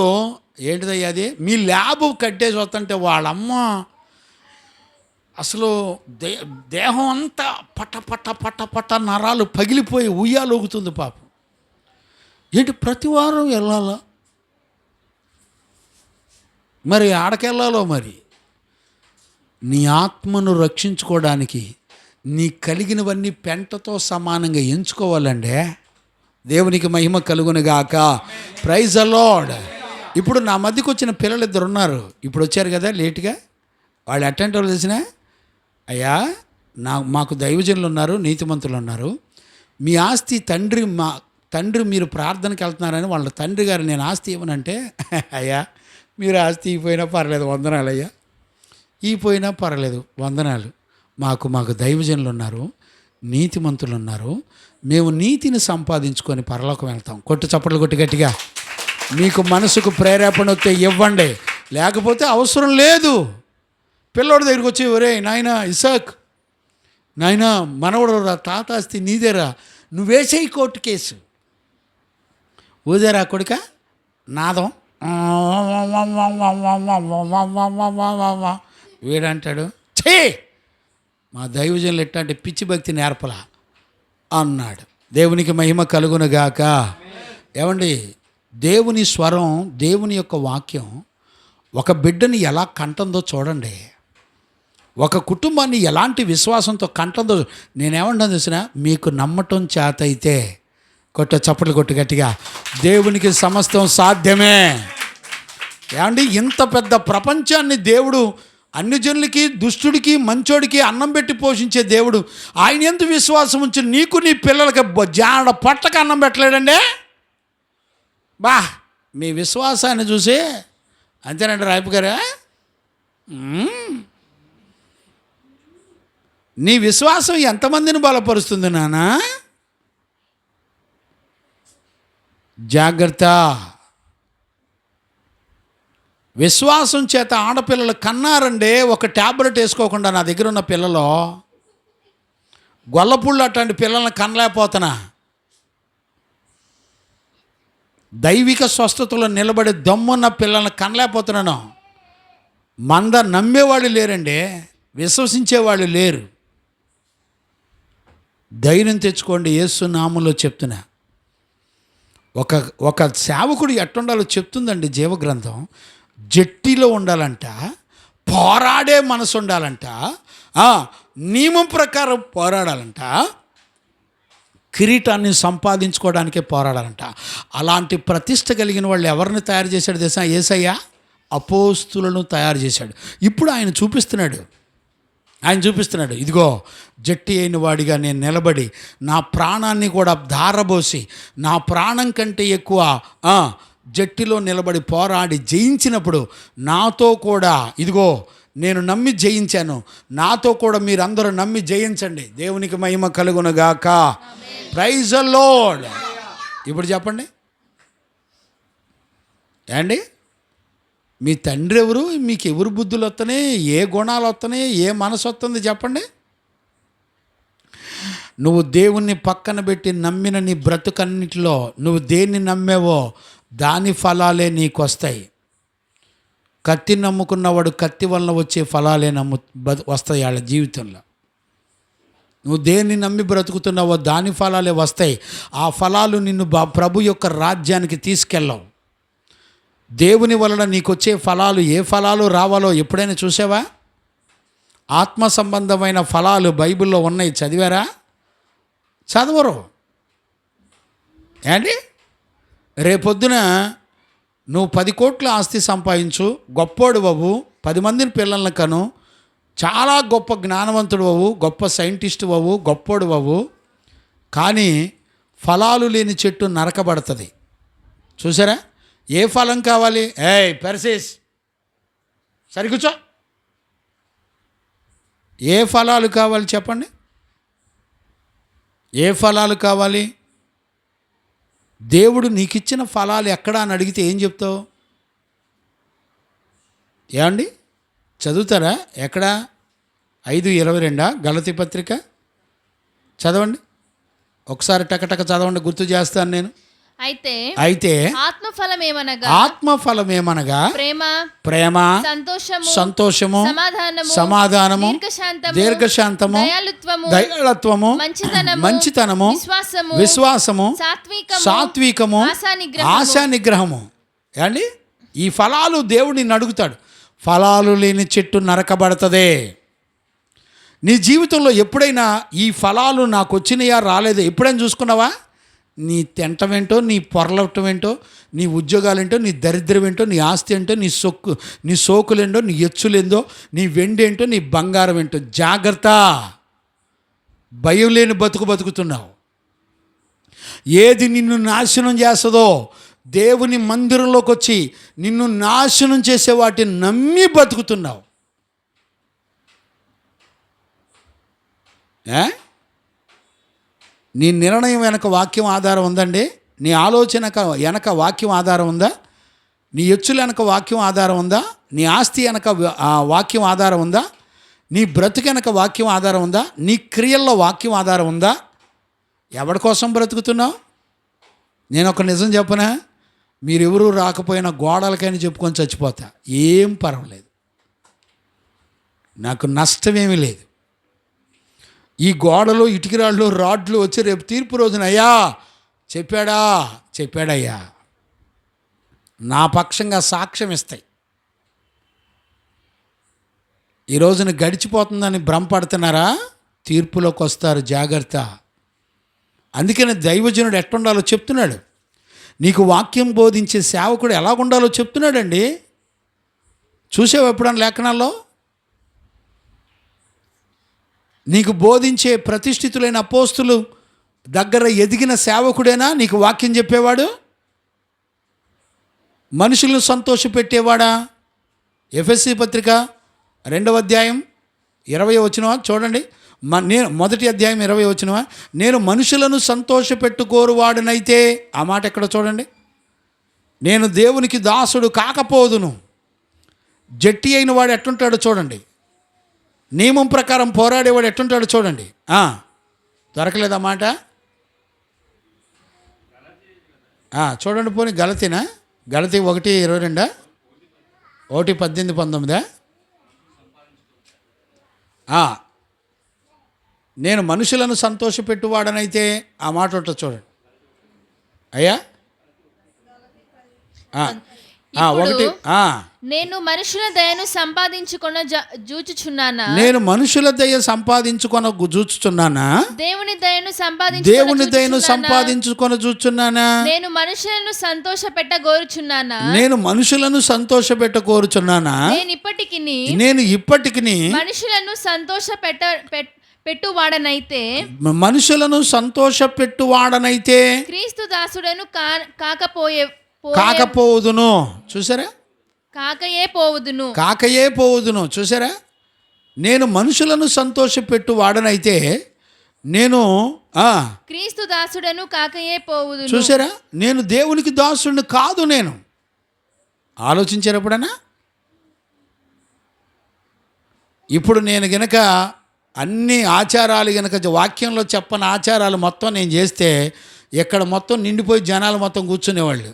ఏంటిదయ్యా అది, మీ ల్యాబ్ కట్టేసి వస్తుంటే వాళ్ళమ్మ అసలు దేహం అంతా పట్ట పట్ట పట్ట పట్ట నరాలు పగిలిపోయి ఉయ్యాలూగుతుంది పాపం. ఏంటి ప్రతి వారం వెళ్ళాలా? మరి ఆడకెళ్ళాలో మరి. నీ ఆత్మను రక్షించుకోవడానికి నీ కలిగినవన్నీ పెంటతో సమానంగా ఎంచుకోవాలండి. దేవునికి మహిమ కలుగునుగాక. Praise the Lord. ఇప్పుడు నా మధ్యకు వచ్చిన పిల్లలు 2 ఉన్నారు. ఇప్పుడు వచ్చారు కదా లేటుగా. వాళ్ళు అటెండ్ వాళ్ళు తెలిసిన, అయ్యా మాకు దైవజనులు ఉన్నారు, నీతిమంతులు ఉన్నారు, మీ ఆస్తి తండ్రి మీరు ప్రార్థనకి వెళ్తున్నారని వాళ్ళ తండ్రి గారు నేను ఆస్తి ఇవ్వనంటే, అయ్యా మీరు ఆస్తి ఇవ్వపోయినా పర్లేదు వందనాలు, అయ్యా ఇవ్వపోయినా పర్లేదు వందనాలు, మాకు దైవజనులు ఉన్నారు, నీతిమంతులు ఉన్నారు, మేము నీతిని సంపాదించుకొని పరలోకం వెళ్తాం. చప్పట్లు కొట్టి గట్టిగా. మీకు మనసుకు ప్రేరేపణ వస్తే ఇవ్వండి, లేకపోతే అవసరం లేదు. పిల్లోడి దగ్గరికి వచ్చి, ఒరే నాయన ఇసాక్, నాయన మనవడు రా, తాత ఆస్తి నీదేరా, నువ్వేసేయి కోర్టు కేసు. ఊదేరా కొడుక నాదం. వీడంటాడు, ఛే మా దైవజనులు ఎట్టంటే పిచ్చి భక్తి నేర్పలా అన్నాడు. దేవునికి మహిమ కలుగునుగాక. ఏమండి, దేవుని స్వరం, దేవుని యొక్క వాక్యం ఒక బిడ్డని ఎలా కంటుందో చూడండి. ఒక కుటుంబాన్ని ఎలాంటి విశ్వాసంతో కంటుందో. నేనేమంటాను తెలిసిన, మీకు నమ్మటం చేత అయితే చప్పట్లు కొట్టు గట్టిగా. దేవునికి సమస్తం సాధ్యమే. ఏమండి, ఇంత పెద్ద ప్రపంచాన్ని దేవుడు అన్ని జనులకి, దుష్టుడికి, మంచోడికి అన్నం పెట్టి పోషించే దేవుడు ఆయన ఎంత విశ్వాసం ఉంచి నీకు నీ పిల్లలకి జాడ పట్టక అన్నం పెట్టలేడండి. బా, మీ విశ్వాసాన్ని చూసి అంతేనండి రాయపు గారా. నీ విశ్వాసం ఎంతమందిని బలపరుస్తుంది నానా? జాగ్రత్త. విశ్వాసం చేత ఆడపిల్లలు కన్నారండి. ఒక ట్యాబ్లెట్ వేసుకోకుండా నా దగ్గర ఉన్న పిల్లలు, గొల్లపుళ్ళు అట్లాంటి పిల్లల్ని కనలేకపోతున్నా. దైవిక స్వస్థతలో నిలబడి దమ్మున్న పిల్లల్ని కనలేకపోతున్నాను. మంద నమ్మేవాళ్ళు లేరండి, విశ్వసించేవాళ్ళు లేరు. ధైర్యం తెచ్చుకోండి, యేసు నామంలో చెప్తున్నా. ఒక సేవకుడు ఎట్టుండాలో చెప్తుందండి జీవగ్రంథం. జట్టిలో ఉండాలంట, పోరాడే మనసు ఉండాలంట, నియమం ప్రకారం పోరాడాలంట, కిరీటాన్ని సంపాదించుకోవడానికే పోరాడాలంట. అలాంటి ప్రతిష్ట కలిగిన వాళ్ళు ఎవరిని తయారు చేశాడు తెలుసా? యేసయ్య అపోస్తులను తయారు చేశాడు. ఇప్పుడు ఆయన చూపిస్తున్నాడు, ఇదిగో జట్టి అయిన వాడిగా నేను నిలబడి నా ప్రాణాన్ని కూడా ధారబోసి, నా ప్రాణం కంటే ఎక్కువ జట్టిలో నిలబడి పోరాడి జయించినప్పుడు నాతో కూడా, ఇదిగో నేను నమ్మి జయించాను, నాతో కూడా మీరందరూ నమ్మి జయించండి. దేవునికి మహిమ కలుగునుగాక. Praise the Lord. ఇప్పుడు చెప్పండి ఏండి, మీ తండ్రి ఎవరు? మీకు ఎవరు బుద్ధులు వస్తున్నాయి? ఏ గుణాలు వస్తున్నాయి? ఏ మనసు వస్తుంది చెప్పండి? నువ్వు దేవుణ్ణి పక్కన పెట్టి నమ్మిన నీ బ్రతుకన్నిటిలో నువ్వు దేన్ని నమ్మేవో దాని ఫలాలే నీకు వస్తాయి. కత్తి నమ్ముకున్నవాడు కత్తి వలన వచ్చే ఫలాలే వస్తాయి వాళ్ళ జీవితంలో. నువ్వు దేన్ని నమ్మి బ్రతుకుతున్నావో దాని ఫలాలే వస్తాయి. ఆ ఫలాలు నిన్ను ప్రభు యొక్క రాజ్యానికి తీసుకెళ్ళవు. దేవుని వలన నీకు వచ్చే ఫలాలు ఏ ఫలాలు రావాలో ఎప్పుడైనా చూసావా? ఆత్మ సంబంధమైన ఫలాలు బైబిల్లో ఉన్నాయి, చదివారా? చదవరు. ఏంటి, రేపొద్దున నువ్వు 10 కోట్ల ఆస్తి సంపాదించు, గొప్పోడు బాబు, 10 మందిని పిల్లలను కను, చాలా గొప్ప జ్ఞానవంతుడు బాబు, గొప్ప సైంటిస్టు బాబు, గొప్పోడు బాబు, కానీ ఫలాలు లేని చెట్టు నరకబడుతుంది. చూసారా? ఏ ఫలం కావాలి? పెర్సిస్ సరికూర్చో. ఏ ఫలాలు కావాలి చెప్పండి? ఏ ఫలాలు కావాలి? దేవుడు నీకు ఇచ్చిన ఫలాలు ఎక్కడా అని అడిగితే ఏం చెప్తావు? ఏమండి, చదువుతారా? ఎక్కడా? 5:22 గలతీ పత్రిక చదవండి ఒకసారి, టకటక చదవండి, గుర్తు చేస్తాను నేను. అయితే ఆత్మఫలం ఏమనగా ప్రేమ, ప్రేమ, సంతోషము, సమాధానము, దీర్ఘశాంతము, దయాళత్వము, మంచితనము, విశ్వాసము, సాత్వికము, ఆశానిగ్రహము. అండి, ఈ ఫలాలు దేవుడిని అడుగుతాడు. ఫలాలు లేని చెట్టు నరకబడుతుంది. నీ జీవితంలో ఎప్పుడైనా ఈ ఫలాలు నాకు వచ్చినాయా రాలేదా ఎప్పుడైనా చూసుకున్నావా? నీ తింటమేంటో, నీ పొరలటం ఏంటో, నీ ఉద్యోగాలేంటో, నీ దరిద్రం ఏంటో, నీ ఆస్తి ఏంటో, నీ సోకులేంటో, నీ ఎచ్చులేందో, నీ వెండి ఏంటో, నీ బంగారం ఏంటో, జాగ్రత్త. భయం లేని బతుకుతున్నావు. ఏది నిన్ను నాశనం చేస్తుందో, దేవుని మందిరంలోకి వచ్చి నిన్ను నాశనం చేసే వాటిని నమ్మి బతుకుతున్నావు. నీ నిర్ణయం వెనక వాక్యం ఆధారం ఉందండి. నీ ఆలోచన వెనక వాక్యం ఆధారం ఉందా? నీ ఎచ్చుల వెనక వాక్యం ఆధారం ఉందా? నీ ఆస్తి వెనక వాక్యం ఆధారం ఉందా? నీ బ్రతుకు వెనక వాక్యం ఆధారం ఉందా? నీ క్రియల్లో వాక్యం ఆధారం ఉందా? ఎవరి కోసం బ్రతుకుతున్నావు? నేను ఒక నిజం చెప్పనా, మీరెవరూ రాకపోయినా గోడలకైనా చెప్పుకొని చచ్చిపోతా, ఏం పర్వాలేదు, నాకు నష్టమేమీ లేదు. ఈ గోడలు, ఇటుకరాళ్ళు, రాడ్లు వచ్చి రేపు తీర్పు రోజున అయ్యా చెప్పాడయ్యా నా పక్షంగా సాక్ష్యం ఇస్తాయి. ఈ రోజున గడిచిపోతుందని భ్రమపడుతున్నారా? తీర్పులోకి వస్తారు, జాగ్రత్త. అందుకని దైవజనుడు ఎట్టుండాలో చెప్తున్నాడు. నీకు వాక్యం బోధించే సేవకుడు ఎలాగుండాలో చెప్తున్నాడండి. చూసావు ఎప్పుడన్నా లేఖనాల్లో? నీకు బోధించే ప్రతిష్ఠితులైన అపోస్తులు దగ్గర ఎదిగిన సేవకుడేనా నీకు వాక్యం చెప్పేవాడు? మనుషులను సంతోషపెట్టేవాడా? ఎఫెసీ పత్రిక 2వ అధ్యాయం 20వ వచనం చూడండి. నేను 1వ అధ్యాయం 20వ వచనం, నేను మనుషులను సంతోషపెట్టుకోరువాడునైతే, ఆ మాట ఎక్కడ చూడండి, నేను దేవునికి దాసుడు కాకపోదును. జట్టి అయిన వాడు ఎట్టుంటాడో చూడండి, నియమం ప్రకారం పోరాడేవాడు ఎట్టుంటాడో చూడండి. దొరకలేదా మాట? చూడండి, పోనీ గలతీనా? గలతీ 1:22, 1:18-19. నేను మనుషులను సంతోషపెట్టువాడనైతే, ఆ మాట ఉంటుంది చూడండి అయ్యా. ఒకటి, నేను మనుషుల దయను సంపాదించుకొన జూచుచున్నానా? నేను మనుషుల దయ సంపాదించుకొన జూచుచున్నానా? దేవుని దయను సంపాదించుకొన జూచున్నానా? నేను మనుషులను సంతోషపెట్టగోరుచున్నానా? నేను ఇప్పటికిని మనుషులను మనుషులను సంతోషపెట్టువాడనైతే క్రీస్తు దాసుడను కాకపోదును. చూసారా? కాకయే పోవుదును. చూసారా? నేను మనుషులను సంతోషపెట్టువాడనైతే నేను క్రీస్తు దాసుడను కాకయే పోవుదును. చూసారా? నేను దేవునికి దాసుడిని కాదు. నేను ఆలోచించారు ఎప్పుడన్నా? ఇప్పుడు నేను గనక అన్ని ఆచారాలు గనక వాక్యంలో చెప్పని ఆచారాలు మొత్తం నేను చేస్తే ఇక్కడ మొత్తం నిండిపోయి జనాలు మొత్తం కూర్చునేవాళ్ళు.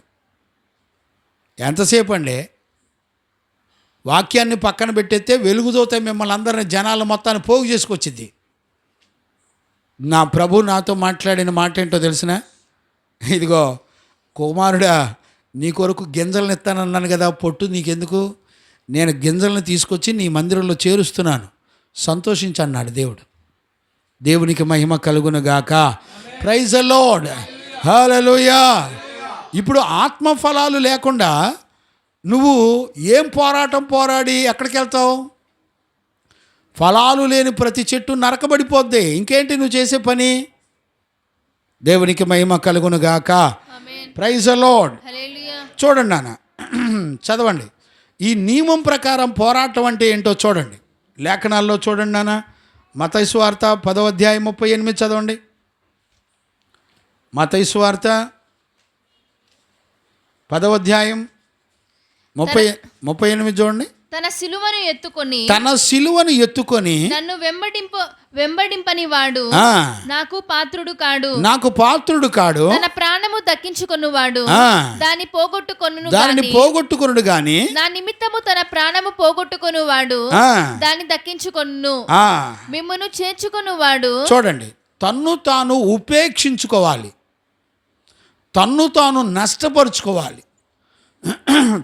ఎంతసేపు అండి? వాక్యాన్ని పక్కన పెట్టేస్తే వెలుగుదోతే మిమ్మల్ని అందరిని జనాల మొత్తాన్ని పోగు చేసుకొచ్చింది. నా ప్రభు నాతో మాట్లాడిన మాట ఏంటో తెలిసిన? ఇదిగో కుమారుడా, నీ కొరకు గింజలను ఇస్తానన్నాను కదా, పొట్టు నీకెందుకు, నేను గింజలను తీసుకొచ్చి నీ మందిరంలో చేరుస్తున్నాను, సంతోషించన్నాడు దేవుడు. దేవునికి మహిమ కలుగునుగాక. ప్రైజ్ ద లార్డ్, హల్లెలూయా. ఇప్పుడు ఆత్మఫలాలు లేకుండా నువ్వు ఏం పోరాడి ఎక్కడికి వెళ్తావు? ఫలాలు లేని ప్రతి చెట్టు నరకబడిపోద్ది. ఇంకేంటి నువ్వు చేసే పని? దేవునికి మహిమ కలుగునుగాక. Praise the Lord. చూడండి నాన్న, చదవండి. ఈ నియమం ప్రకారం పోరాటం అంటే ఏంటో చూడండి. లేఖనాల్లో చూడండి నాన్న. మత్తయి సువార్త 10వ అధ్యాయం 38 చదవండి. మత్తయి సువార్త 10వ అధ్యాయం 38 చూడండి. తన సిలువను ఎత్తుకొని తన సిలువను ఎత్తుకొని నన్ను వెంబడింపని వాడు ఆ, నాకు పాత్రుడు కాడు. నాకు పాత్రుడు కాడు. తన ప్రాణము దక్కించుకొనువాడు ఆ, దాన్ని పోగొట్టుకొనును దానిని గాని పోగొట్టుకున్నాడు గాని నా నిమిత్తము తన ప్రాణము పోగొట్టుకొనువాడు ఆ, దాన్ని దక్కించుకొను. ఆ, మిమ్మును చేర్చుకొనువాడు చూడండి, తన్ను తాను ఉపేక్షించుకోవాలి, తన్ను తాను నష్టపరుచుకోవాలి,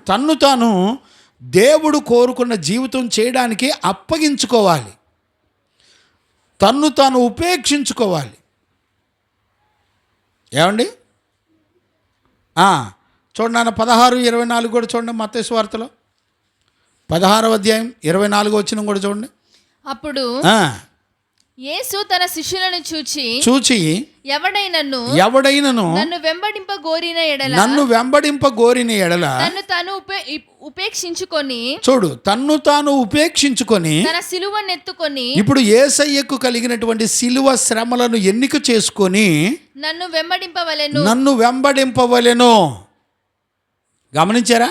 తన్ను తాను దేవుడు కోరుకున్న జీవితం చేయడానికి అప్పగించుకోవాలి, తన్ను తాను ఉపేక్షించుకోవాలి. ఏమండి? చూడండి నాన్న 16:24 కూడా చూడండి, మత్తయి సువార్తలో 16వ అధ్యాయం 24 వచనం కూడా చూడండి. అప్పుడు ఆ, యేసు తన శిష్యులను చూచి ఎవడైనను నన్ను వెంబడింప గోరిన ఎడల తన్ను తాను ఉపేక్షించుకొని చూడు, తన్ను తాను ఉపేక్షించుకొని తన సిలువనెత్తుకొని ఇప్పుడు యేసయ్యకు కలిగినటువంటి సిలువ శ్రమలను ఎన్నిక చేసుకొని నన్ను వెంబడింపవలెను. గమనించారా?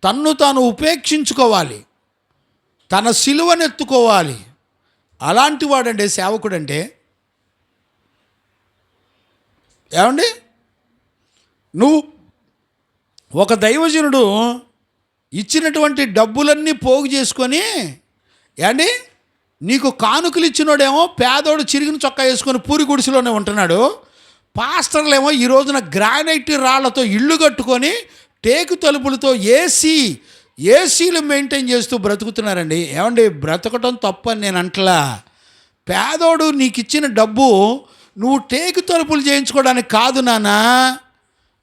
తన్ను తాను ఉపేక్షించుకోవాలి, తన సిలువనెత్తుకోవాలి. అలాంటి వాడండి సేవకుడు అంటే. ఏమండి? నువ్వు ఒక దైవజనుడు ఇచ్చినటువంటి డబ్బులన్నీ పోగు చేసుకొని, ఏమండి, నీకు కానుకలు ఇచ్చినోడేమో పేదోడు చిరిగిన చొక్కా వేసుకొని పూరి గుడిసెలోనే ఉంటున్నాడు. పాస్టర్లేమో ఈ రోజున గ్రానైట్ రాళ్లతో ఇళ్ళు కట్టుకొని టేకు తలుపులతో ఏసీలు మెయింటైన్ చేస్తూ బ్రతుకుతున్నారండి. ఏమండి, బ్రతకటం తప్పని నేను అంటలా. పేదోడు నీకు ఇచ్చిన డబ్బు నువ్వు టేకు తలుపులు చేయించుకోవడానికి కాదు నాన్న,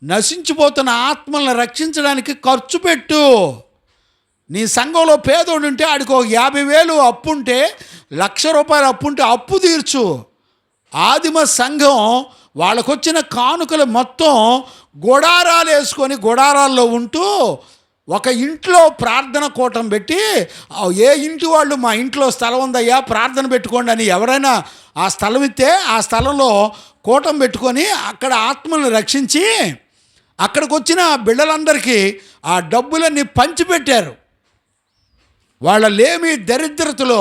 నశించిపోతున్న ఆత్మలను రక్షించడానికి ఖర్చు పెట్టు. నీ సంఘంలో పేదోడు ఉంటే ఆడికి ఒక 50,000 అప్పు ఉంటే, 1,00,000 రూపాయలు అప్పు ఉంటే అప్పు తీర్చు. ఆదిమ సంఘం వాళ్ళకొచ్చిన కానుకలు మొత్తం గుడారాలు వేసుకొని గుడారాల్లో ఉంటూ ఒక ఇంట్లో ప్రార్థన కూటం పెట్టి, ఏ ఇంటి వాళ్ళు మా ఇంట్లో స్థలం ఉందయ్యా ప్రార్థన పెట్టుకోండి అని ఎవరైనా ఆ స్థలం ఇస్తే ఆ స్థలంలో కూటం పెట్టుకొని అక్కడ ఆత్మలను రక్షించి అక్కడికి వచ్చిన బిడ్డలందరికీ ఆ డబ్బులన్నీ పంచిపెట్టారు. వాళ్ళ లేమి దరిద్రతలో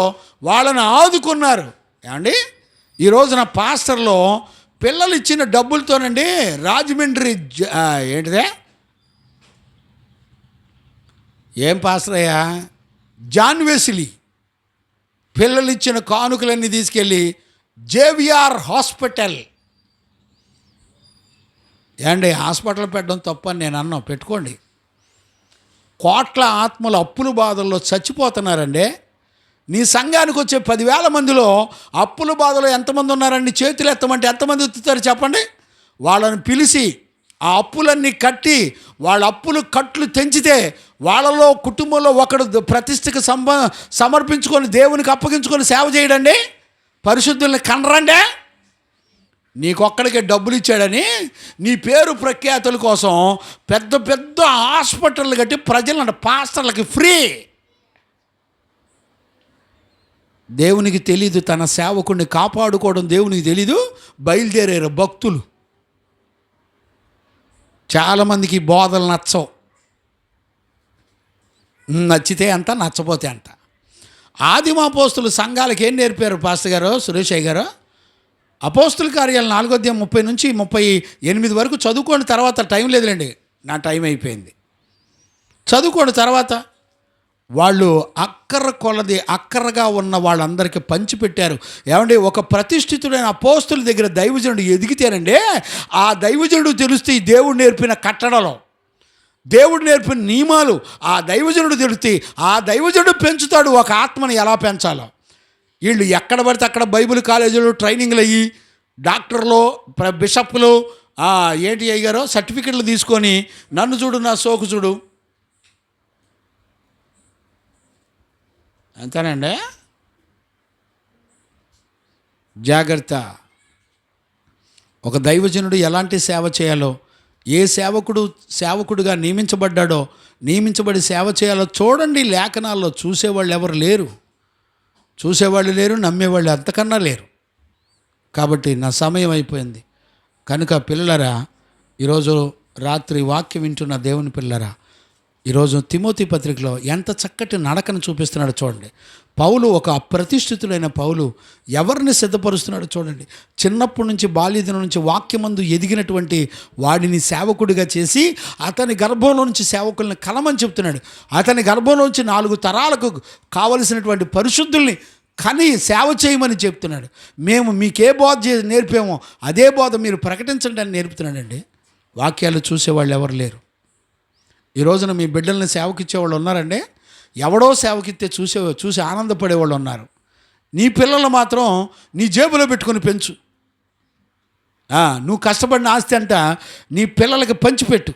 వాళ్ళని ఆదుకున్నారు. ఏమండి, ఈ రోజున పాస్టర్లో పిల్లలు ఇచ్చిన డబ్బులతోనండి రాజమండ్రి ఏంటిదే ఏం పాస్టర్ అయ్యా, జాన్ వెస్లీ పిల్లలు ఇచ్చిన కానుకలన్నీ తీసుకెళ్ళి జేవిఆర్ హాస్పిటల్, ఏమండి హాస్పిటల్ పెట్టడం తప్పని నేను అన్నా, పెట్టుకోండి. కోట్ల ఆత్మలు అప్పుల బాధల్లో చచ్చిపోతున్నారండి. నీ సంఘానికి వచ్చే 10,000 మందిలో అప్పుల బాధలో ఎంతమంది ఉన్నారండి? చేతులు ఎత్తమంటే ఎంతమంది ఎత్తుతారు చెప్పండి? వాళ్ళని పిలిచి ఆ అప్పులన్నీ కట్టి వాళ్ళ అప్పులు కట్లు తెంచితే వాళ్ళలో కుటుంబంలో ఒకడు ప్రతిష్టకు సమర్పించుకొని దేవునికి అప్పగించుకొని సేవ చేయడండి. పరిశుద్ధుల్ని కనరండే. నీకొక్కడికే డబ్బులు ఇచ్చాడని నీ పేరు ప్రఖ్యాతుల కోసం పెద్ద పెద్ద హాస్పిటళ్ళు కట్టి ప్రజలను పాస్టర్లకి ఫ్రీ. దేవునికి తెలీదు తన సేవకుడిని కాపాడుకోవడం, దేవునికి తెలీదు. బయలుదేరారు భక్తులు. చాలామందికి బోధలు నచ్చవు, నచ్చితే అంత నచ్చపోతే అంత. ఆదిమ అపోస్తులు సంఘాలకు ఏం నేర్పారు పాస్టర్ గారు, సురేషయ్య గారు? అపోస్తుల కార్యాలు 4వ అధ్యాయం 30 నుంచి 38 వరకు చదువుకోండి. తర్వాత టైం లేదులేండి, నా టైం అయిపోయింది. చదువుకోండి. తర్వాత వాళ్ళు అక్కరగా ఉన్న వాళ్ళందరికీ పంచిపెట్టారు. ఏమంటే ఒక ప్రతిష్ఠితుడైన అపోస్తుల దగ్గర దైవజనుడు ఎదిగితేనండి, ఆ దైవజనుడు తెలుస్తే ఈ దేవుడు నేర్పిన కట్టడలో, దేవుడు నేర్పిన నియమాలు ఆ దైవజనుడు తెలుస్తే ఆ దైవజనుడు పెంచుతాడు ఒక ఆత్మని ఎలా పెంచాలో. వీళ్ళు ఎక్కడ పడితే అక్కడ బైబిల్ కాలేజీలు ట్రైనింగ్లు అయ్యి డాక్టర్లు బిషప్లు ఏంటి అయ్యారో సర్టిఫికెట్లు తీసుకొని నన్ను చూడు నా సోకు చూడు అంతేనండి. జాగ్రత్త. ఒక దైవజనుడు ఎలాంటి సేవ చేయాలో, ఏ సేవకుడుగా నియమించబడి సేవ చేయాలో చూడండి. లేఖనాల్లో చూసేవాళ్ళు ఎవరు లేరు, నమ్మేవాళ్ళు అంతకన్నా లేరు. కాబట్టి నా సమయం అయిపోయింది కనుక పిల్లలరా, ఈరోజు రాత్రి వాక్యం వింటున్న దేవుని పిల్లరా, ఈరోజు తిమోతి పత్రికలో ఎంత చక్కటి నడకను చూపిస్తున్నాడో చూడండి. పౌలు ఒక అప్రతిష్ఠితుడైన పౌలు ఎవరిని సిద్ధపరుస్తున్నాడో చూడండి. చిన్నప్పటి నుంచి బాల్యదినం నుంచి వాక్యమందు ఎదిగినటువంటి వాడిని సేవకుడిగా చేసి అతని గర్భంలో నుంచి సేవకుల్ని కలమని చెప్తున్నాడు. అతని గర్భంలో నుంచి 4 తరాలకు కావలసినటువంటి పరిశుద్ధుల్ని కని సేవ చేయమని చెప్తున్నాడు. మేము మీకే బోధ నేర్పామో అదే బోధ మీరు ప్రకటించండి అని నేర్పుతున్నాడండి. వాక్యాలు చూసేవాళ్ళు ఎవరు లేరు. ఈ రోజున మీ బిడ్డల్ని సేవకిచ్చేవాళ్ళు ఉన్నారండి. ఎవడో సేవకిస్తే చూసి ఆనందపడేవాళ్ళు ఉన్నారు. నీ పిల్లలు మాత్రం నీ జేబులో పెట్టుకొని పెంచు. నువ్వు కష్టపడిన ఆస్తి అంట నీ పిల్లలకి పంచిపెట్టు.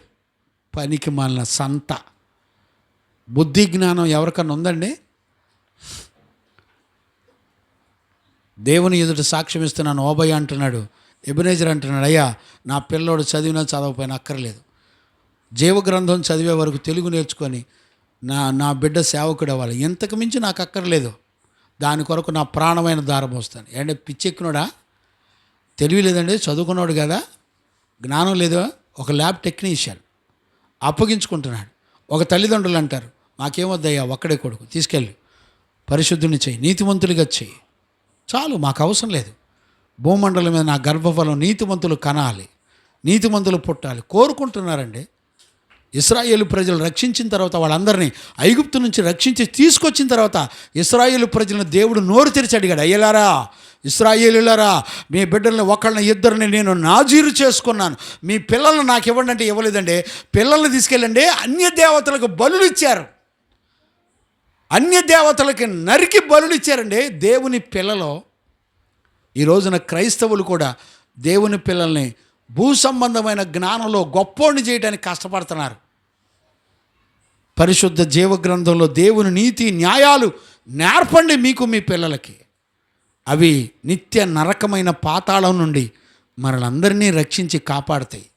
పనికి మాలిన సంత. బుద్ధి జ్ఞానం ఎవరికన్నా ఉందండి? దేవుని ఎదుట సాక్ష్యం ఇస్తున్నాను. ఓబయ్య అంటున్నాడు, ఎబెనేజర్ అంటున్నాడు, అయ్యా నా పిల్లోడు చదివినా చదవకపోయినా అక్కర్లేదు, జీవగ్రంథం చదివే వరకు తెలుగు నేర్చుకొని నా బిడ్డ సేవకుడు అవ్వాలి, ఇంతకు మించి నాకు అక్కర్లేదు, దాని కొరకు నా ప్రాణమైన దారం వస్తాను. అంటే పిచ్చెక్కినోడా? తెలివి లేదండి, చదువుకున్నాడు కదా, జ్ఞానం లేదు. ఒక ల్యాబ్ టెక్నీషియన్ అప్పగించుకుంటున్నాడు. ఒక తల్లిదండ్రులు అంటారు, మాకేమొద్దయ్యా ఒక్కడే కొడుకు, తీసుకెళ్ళి పరిశుద్ధుని చెయ్యి, నీతిమంతులుగా చెయ్యి, చాలు, మాకు అవసరం లేదు. భూమండలం మీద నా గర్భఫలం నీతిమంతులు కనాలి, నీతిమంతులు పుట్టాలి కోరుకుంటున్నారండి. ఇశ్రాయేలు ప్రజలు రక్షించిన తర్వాత వాళ్ళందరినీ ఐగుప్తు నుంచి రక్షించి తీసుకొచ్చిన తర్వాత ఇశ్రాయేలు ప్రజలను దేవుడు నోరు తెరిచి అడిగాడు, అయ్యలారా ఇశ్రాయేలులారా, మీ బిడ్డల్ని ఒకళ్ళని ఇద్దరిని నేను నాజీరు చేసుకున్నాను, మీ పిల్లల్ని నాకు ఇవ్వండి అంటే ఇవ్వలేదండి. పిల్లల్ని తీసుకెళ్ళండి, అన్య దేవతలకు బలులు ఇచ్చారు, అన్య దేవతలకి నరికి బలులు ఇచ్చారండి. దేవుని పిల్లలు ఈ రోజున క్రైస్తవులు కూడా దేవుని పిల్లల్ని భూ సంబంధమైన జ్ఞానంలో గొప్పోడిని చేయడానికి కష్టపడుతున్నారు. పరిశుద్ధ జీవగ్రంథంలో దేవుని నీతి న్యాయాలు నేర్పండి మీకు మీ పిల్లలకి. అవి నిత్య నరకమైన పాతాళం నుండి మనలందరినీ రక్షించి కాపాడతాయి.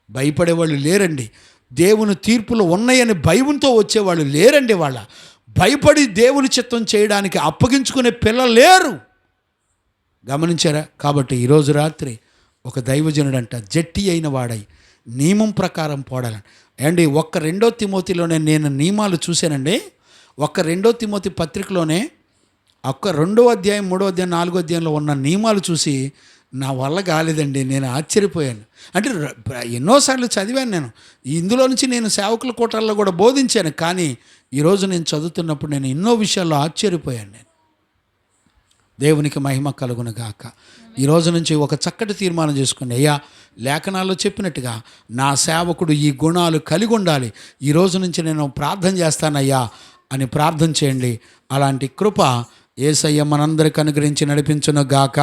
భయపడేవాళ్ళు లేరండి. దేవుని తీర్పులు ఉన్నాయని భయంతో వచ్చేవాళ్ళు లేరండి. వాళ్ళ భయపడి దేవుని చిత్తం చేయడానికి అప్పగించుకునే పిల్లలు లేరు. గమనించారా? కాబట్టి ఈరోజు రాత్రి ఒక దైవజనుడంట జట్టి అయిన వాడై నియమం ప్రకారం పోడాలని. అండి 2 తిమోతిలోనే నేను నియమాలు చూశానండి. 2 తిమోతి పత్రికలోనే 2వ అధ్యాయం 3వ అధ్యాయం 4వ అధ్యాయంలో ఉన్న నియమాలు చూసి నా వల్ల కాలేదండి. నేను ఆశ్చర్యపోయాను. అంటే ఎన్నోసార్లు చదివాను నేను, ఇందులో నుంచి నేను సేవకుల కోటల్లో కూడా బోధించాను. కానీ ఈరోజు నేను చదువుతున్నప్పుడు నేను ఎన్నో విషయాల్లో ఆశ్చర్యపోయాను. నేను దేవునికి మహిమ కలుగును గాక. ఈ రోజు నుంచి ఒక చక్కటి తీర్మానం చేసుకోండి. అయ్యా లేఖనాల్లో చెప్పినట్టుగా నా సేవకుడు ఈ గుణాలు కలిగి ఉండాలి, ఈ రోజు నుంచి నేను ప్రార్థన చేస్తానయ్యా అని ప్రార్థన చేయండి. అలాంటి కృప యేసయ్య మనందరికి అనుగ్రహించి నడిపించును గాక.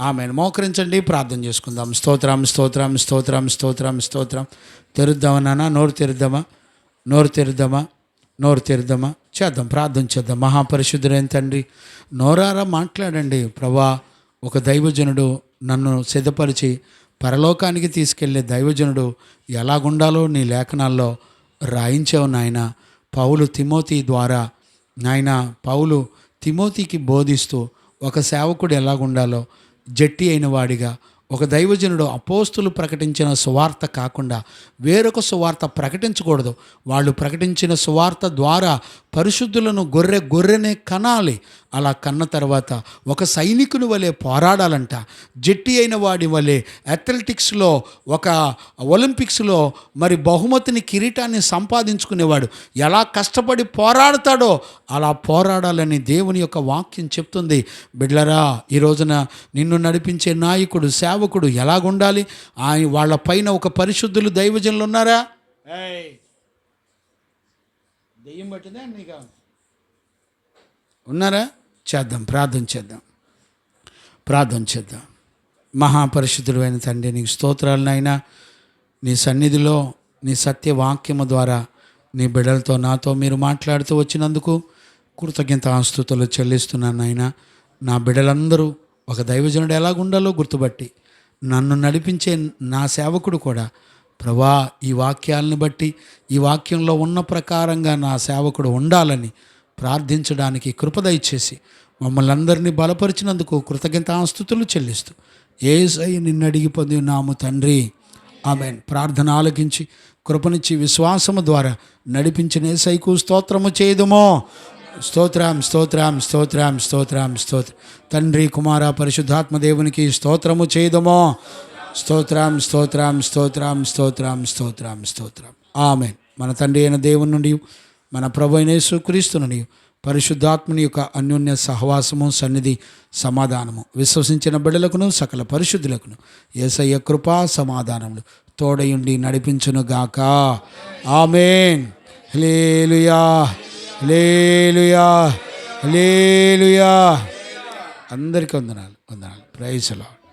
ఆమెను మోకరించండి, ప్రార్థన చేసుకుందాం. స్తోత్రం స్తోత్రం స్తోత్రం స్తోత్రం స్తోత్రం. తెరుద్దామా నాన్న? నోరు తెరుద్దామా? చేద్దాం, ప్రార్థన చేద్దాం. మహాపరిశుద్ధుడైన తండ్రి, నోరారా మాట్లాడండి ప్రభా. ఒక దైవజనుడు నన్ను సిద్ధపరిచి పరలోకానికి తీసుకెళ్లే దైవజనుడు ఎలాగుండాలో నీ లేఖనాల్లో రాయించావు నాయన. పౌలు తిమోతి ద్వారా నాయన, పౌలు తిమోతికి బోధిస్తూ ఒక సేవకుడు ఎలాగుండాలో జట్టి అయిన వాడిగా, ఒక దైవజనుడు అపోస్తులు ప్రకటించిన సువార్త కాకుండా వేరొక సువార్త ప్రకటించకూడదు. వాళ్ళు ప్రకటించిన సువార్త ద్వారా పరిశుద్ధులను గొర్రెనే కనాలి. అలా కన్న తర్వాత ఒక సైనికుని వలె పోరాడాలంట. జట్టి అయిన వాడి వలె అథ్లెటిక్స్లో, ఒక ఒలింపిక్స్లో మరి బహుమతిని, కిరీటాన్ని సంపాదించుకునేవాడు ఎలా కష్టపడి పోరాడతాడో అలా పోరాడాలని దేవుని యొక్క వాక్యం చెప్తుంది. బిడ్లరా, ఈ రోజున నిన్ను నడిపించే నాయకుడు, సేవకుడు ఎలాగుండాలి? వాళ్ళ పైన ఒక పరిశుద్ధులు దైవజనులు ఉన్నారా? దెయ్యం పట్టిందా నీకు? ఉన్నారా? చేద్దాం, ప్రార్థన చేద్దాం. మహాపరిశుద్ధుడైన తండ్రి, నీకు స్తోత్రాలు నాయనా. నీ సన్నిధిలో నీ సత్యవాక్యము ద్వారా నీ బిడ్డలతో నాతో మీరు మాట్లాడుతూ వచ్చినందుకు కృతజ్ఞతాస్తుతులు చెల్లిస్తున్నాను నాయనా. నా బిడ్డలందరూ ఒక దైవజనుడు ఎలాగుండాలో గుర్తుపట్టి నన్ను నడిపించే నా సేవకుడు కూడా ప్రభా ఈ వాక్యాలను బట్టి, ఈ వాక్యంలో ఉన్న ప్రకారంగా నా సేవకుడు ఉండాలని ప్రార్థించడానికి కృప దయచేసి మమ్మల్ని అందరినీ బలపరిచినందుకు కృతజ్ఞతాస్తుతులు చెల్లిస్తూ యేసయ్య నిన్ను అడిగి పొంది నాము తండ్రి, ఆమేన్. ప్రార్థన ఆలకించి కృపనిచ్చి విశ్వాసము ద్వారా నడిపించిన యేసయ్యకు స్తోత్రము చేయుదుమో. స్తోత్రం స్తోత్రం స్తోత్రం స్తోత్రం స్తోత్రం. తండ్రి కుమార పరిశుద్ధాత్మ దేవునికి స్తోత్రము చేయుదుమో. స్తోత్రం స్తోత్రం స్తోత్రం స్తోత్రం స్తోత్రం స్తోత్రం. ఆమేన్. మన తండ్రి అయిన దేవుని నుండి మన ప్రభు అయిన యేసుక్రీస్తు నుండి పరిశుద్ధాత్మని యొక్క అన్యోన్య సహవాసము సన్నిధి సమాధానము విశ్వసించిన బిడ్డలకును సకల పరిశుద్ధులకును యేసయ్య కృపా సమాధానములు తోడయుండి నడిపించునుగాక. ఆమేన్. హల్లెలూయా హల్లెలూయా హల్లెలూయా. అందరికీ వందనాలు. Praise the lord.